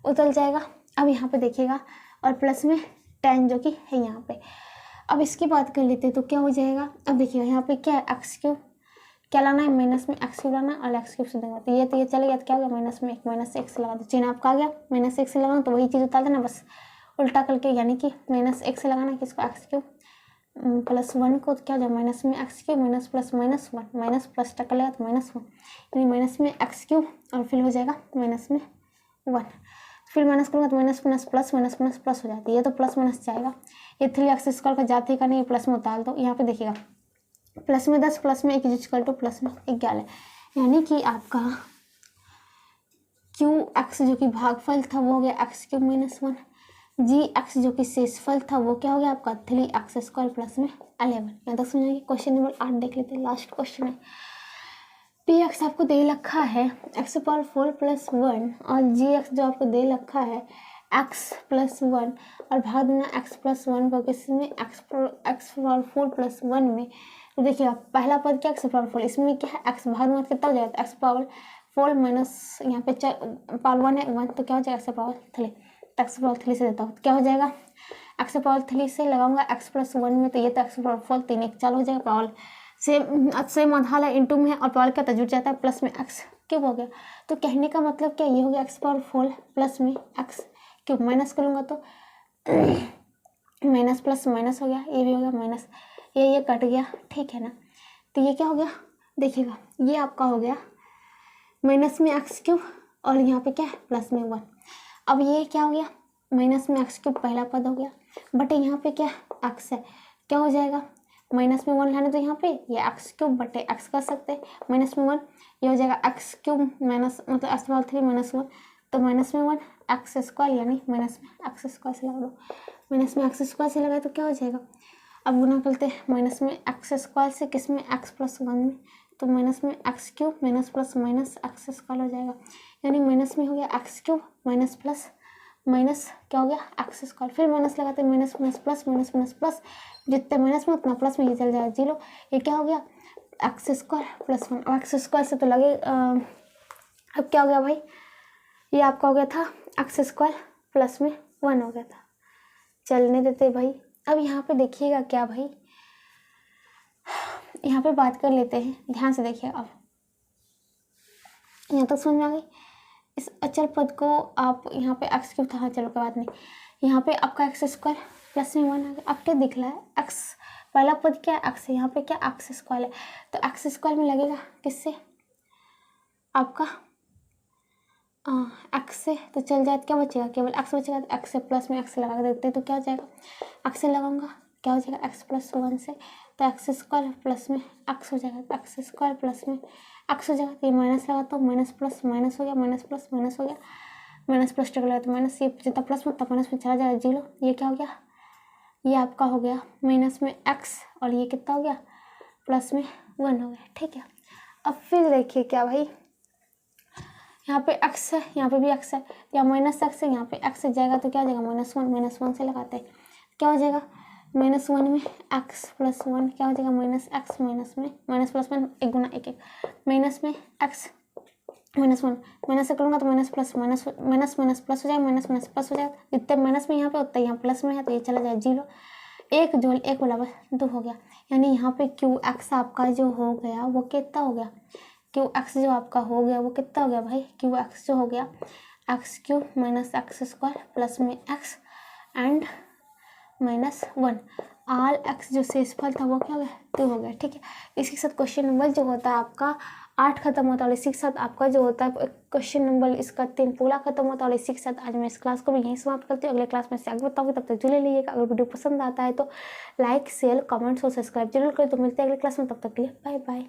उतल जाएगा। अब यहाँ पे देखिएगा और प्लस में 10 जो कि है यहाँ पे। अब इसकी बात कर लेते हैं तो क्या हो जाएगा, अब देखिएगा यहाँ पे क्या है एक्स क्यूब, क्या लाना है माइनस में एक्स क्यूब लाना और एक्स क्यूब से देंगे तो ये चलेगा, तो क्या हो गया माइनस में 1 माइनस एक्स लगा दो, चिन्ह आपका आ गया माइनस एक्स से लगाना तो वही चीज़ उतार देना बस उल्टा करके, यानी कि माइनस एक्स से लगाना किसको एक्स क्यूब प्लस 1 को, तो क्या हो जाए माइनस में x cube minus plus minus 1 minus plus टक्कर लगा तो -1 यानी माइनस में एक्स क्यूब और फिर हो जाएगा माइनस में 1, फिर माइनस करूँगा तो माइनस माइनस प्लस हो जाती है, ये तो प्लस माइनस जाएगा, ये 3x स्क्वायर का जाती का नहीं प्लस में उतार दो। यहाँ पे देखिएगा प्लस में 10 प्लस में 1 इक्वल टू प्लस में 11, यानी कि आपका क्यू एक्स जो कि भागफल था वो हो गया एक्स क्यूब -1, जी एक्स जो कि शेषफल था वो क्या हो गया आपका 3x स्क्वायर प्लस में 11। यहाँ तक समझेंगे। क्वेश्चन नंबर 8 देख लेते हैं, लास्ट क्वेश्चन है। पी एक्स आपको दे रखा है एक्स पावर 4 प्लस 1 और जी एक्स जो आपको दे रखा है एक्स प्लस 1 और भाग देना एक्स प्लस 1 को किसी में एक्स पावर 4 प्लस 1 में, तो देखिए पहला पद क्या एक्स पावर 4, इसमें क्या है एक्स भाग देना कितना हो जाएगा एक्स पावर 4 माइनस यहाँ पे पावर 1 है 1 तो क्या हो जाएगा एक्स पावर 3, एक्स पावर 3 से देता हूँ तो क्या हो जाएगा एक्स पावर 3 से लगाऊंगा एक्स प्लस 1 में तो ये तो एक्स पावर 4 3 1 4 हो जाएगा, पावर सेम आधार है इंटू में है और पावर क्या जुड़ जाता है प्लस में एक्स क्यूब हो गया। तो कहने का मतलब क्या ये हो गया एक्स पावर 4 प्लस में एक्स क्यूब, माइनस करूँगा तो माइनस प्लस माइनस हो गया, ये भी हो गया माइनस, ये कट गया, ठीक है ना। तो ये क्या हो गया, देखिएगा ये आपका हो गया माइनस में एक्स क्यूब और यहाँ पे क्या है प्लस में 1। अब ये क्या हो गया, माइनस में एक्स क्यूब पहला पद हो गया, बट यहाँ पे क्या एक्स है, क्या हो जाएगा, माइनस में 1 लाने तो यहाँ पे ये एक्स क्यूब बटे एक्स कर सकते हैं, माइनस में 1 ये हो जाएगा एक्स क्यूब माइनस मतलब एक्स पावर 3 माइनस 1, तो माइनस में 1 एक्स स्क्वायर यानी माइनस में एक्स स्क्वायर से लगा दो, माइनस में एक्स स्क्वायर से लगाए तो क्या हो जाएगा, अब गुना करते हैं माइनस में एक्स स्क्वायर से किस में एक्स प्लस 1 में, तो माइनस में x cube minus plus minus x square हो जाएगा, यानी माइनस में हो गया x cube minus plus minus क्या हो गया एक्स स्क्वायर, फिर माइनस लगाते हैं minus minus plus minus minus plus, जितने माइनस में उतना प्लस में ये चल जाएगा 0, ये क्या हो गया एक्स स्क्वायर प्लस 1, और एक्स स्क्वायर से तो लगे अब क्या हो गया भाई, ये आपका हो गया था एक्स स्क्वायर प्लस में 1 हो गया था, चलने देते भाई। अब यहाँ पे देखिएगा क्या भाई, यहाँ पे बात कर लेते हैं, ध्यान से देखिए, अब यहाँ तक समझ में आ गई। इस अचल पद को आप यहाँ पे एक्स क्यूब था, चलो कोई बात नहीं, यहाँ पे आपका एक्स स्क्वायर प्लस में 1 आ गया, अब क्या दिख रहा है एक्स, पहला पद क्या है एक्स है, यहाँ पे क्या एक्स स्क्वायर है, तो एक्स स्क्वायर में लगेगा किससे आपका एक्स से, तो चल जाए क्या बचेगा, केवल एक्स बचेगा, तो एक्स से प्लस में एक्स लगा के देखते हैं तो क्या हो जाएगा, एक्स से लगाऊंगा क्या हो जाएगा एक्स प्लस 1 से, तो एक्स स्क्वायर प्लस में एक्स हो जाएगा, तो एक्स स्क्वायर प्लस में एक्स हो जाएगा, तो ये माइनस लगा तो माइनस प्लस माइनस हो गया, माइनस प्लस माइनस हो गया, माइनस प्लस टेक लगा तो माइनस, ये जितना प्लस में उतना माइनस में चला जाएगा 0, ये क्या हो गया, ये आपका हो गया माइनस में एक्स और ये कितना हो गया प्लस में 1 हो गया, ठीक है। अब फिर देखिए क्या भाई, यहाँ पे एक्स है यहाँ पे भी एक्स है, या माइनस एक्स है यहाँ पे एक्स जाएगा तो क्या हो जाएगा माइनस 1 से लगाते हैं क्या हो जाएगा माइनस 1 में एक्स प्लस 1 क्या हो जाएगा माइनस एक्स माइनस में माइनस प्लस में एक गुना एक माइनस में एक्स माइनस 1 माइनस से करूँगा तो minus plus minus minus minus plus हो जाएगा, माइनस माइनस प्लस हो जाएगा, जितने माइनस में यहाँ पे उतना यहाँ प्लस में है तो ये चला जाए 0, एक जोड़ एक बराबर 2 हो गया, यानी यहाँ पे क्यू एक्स आपका जो हो गया वो कितना हो गया, क्यू एक्स जो आपका हो गया वो कितना हो गया भाई, क्यू एक्स जो हो गया x cube minus x square plus में x and minus 1, all x जो शेषफल था वो क्या हो गया 2 हो गया, ठीक है। इसी के साथ क्वेश्चन नंबर जो होता है आपका 8 खत्म होता है, और इसी के साथ आपका जो होता है क्वेश्चन नंबर इसका 3 पूरा खत्म होता है, और इसी के साथ आज मैं इस क्लास को भी यहीं समाप्त करती हूँ। अगले क्लास में से आगे बताऊँगी, तब तक जुड़े रहिएगा। अगर वीडियो पसंद आता है तो लाइक शेयर कमेंट्स और सब्सक्राइब जरूर करें। तो मिलते हैं अगले क्लास में, तब तक के लिए बाय बाय।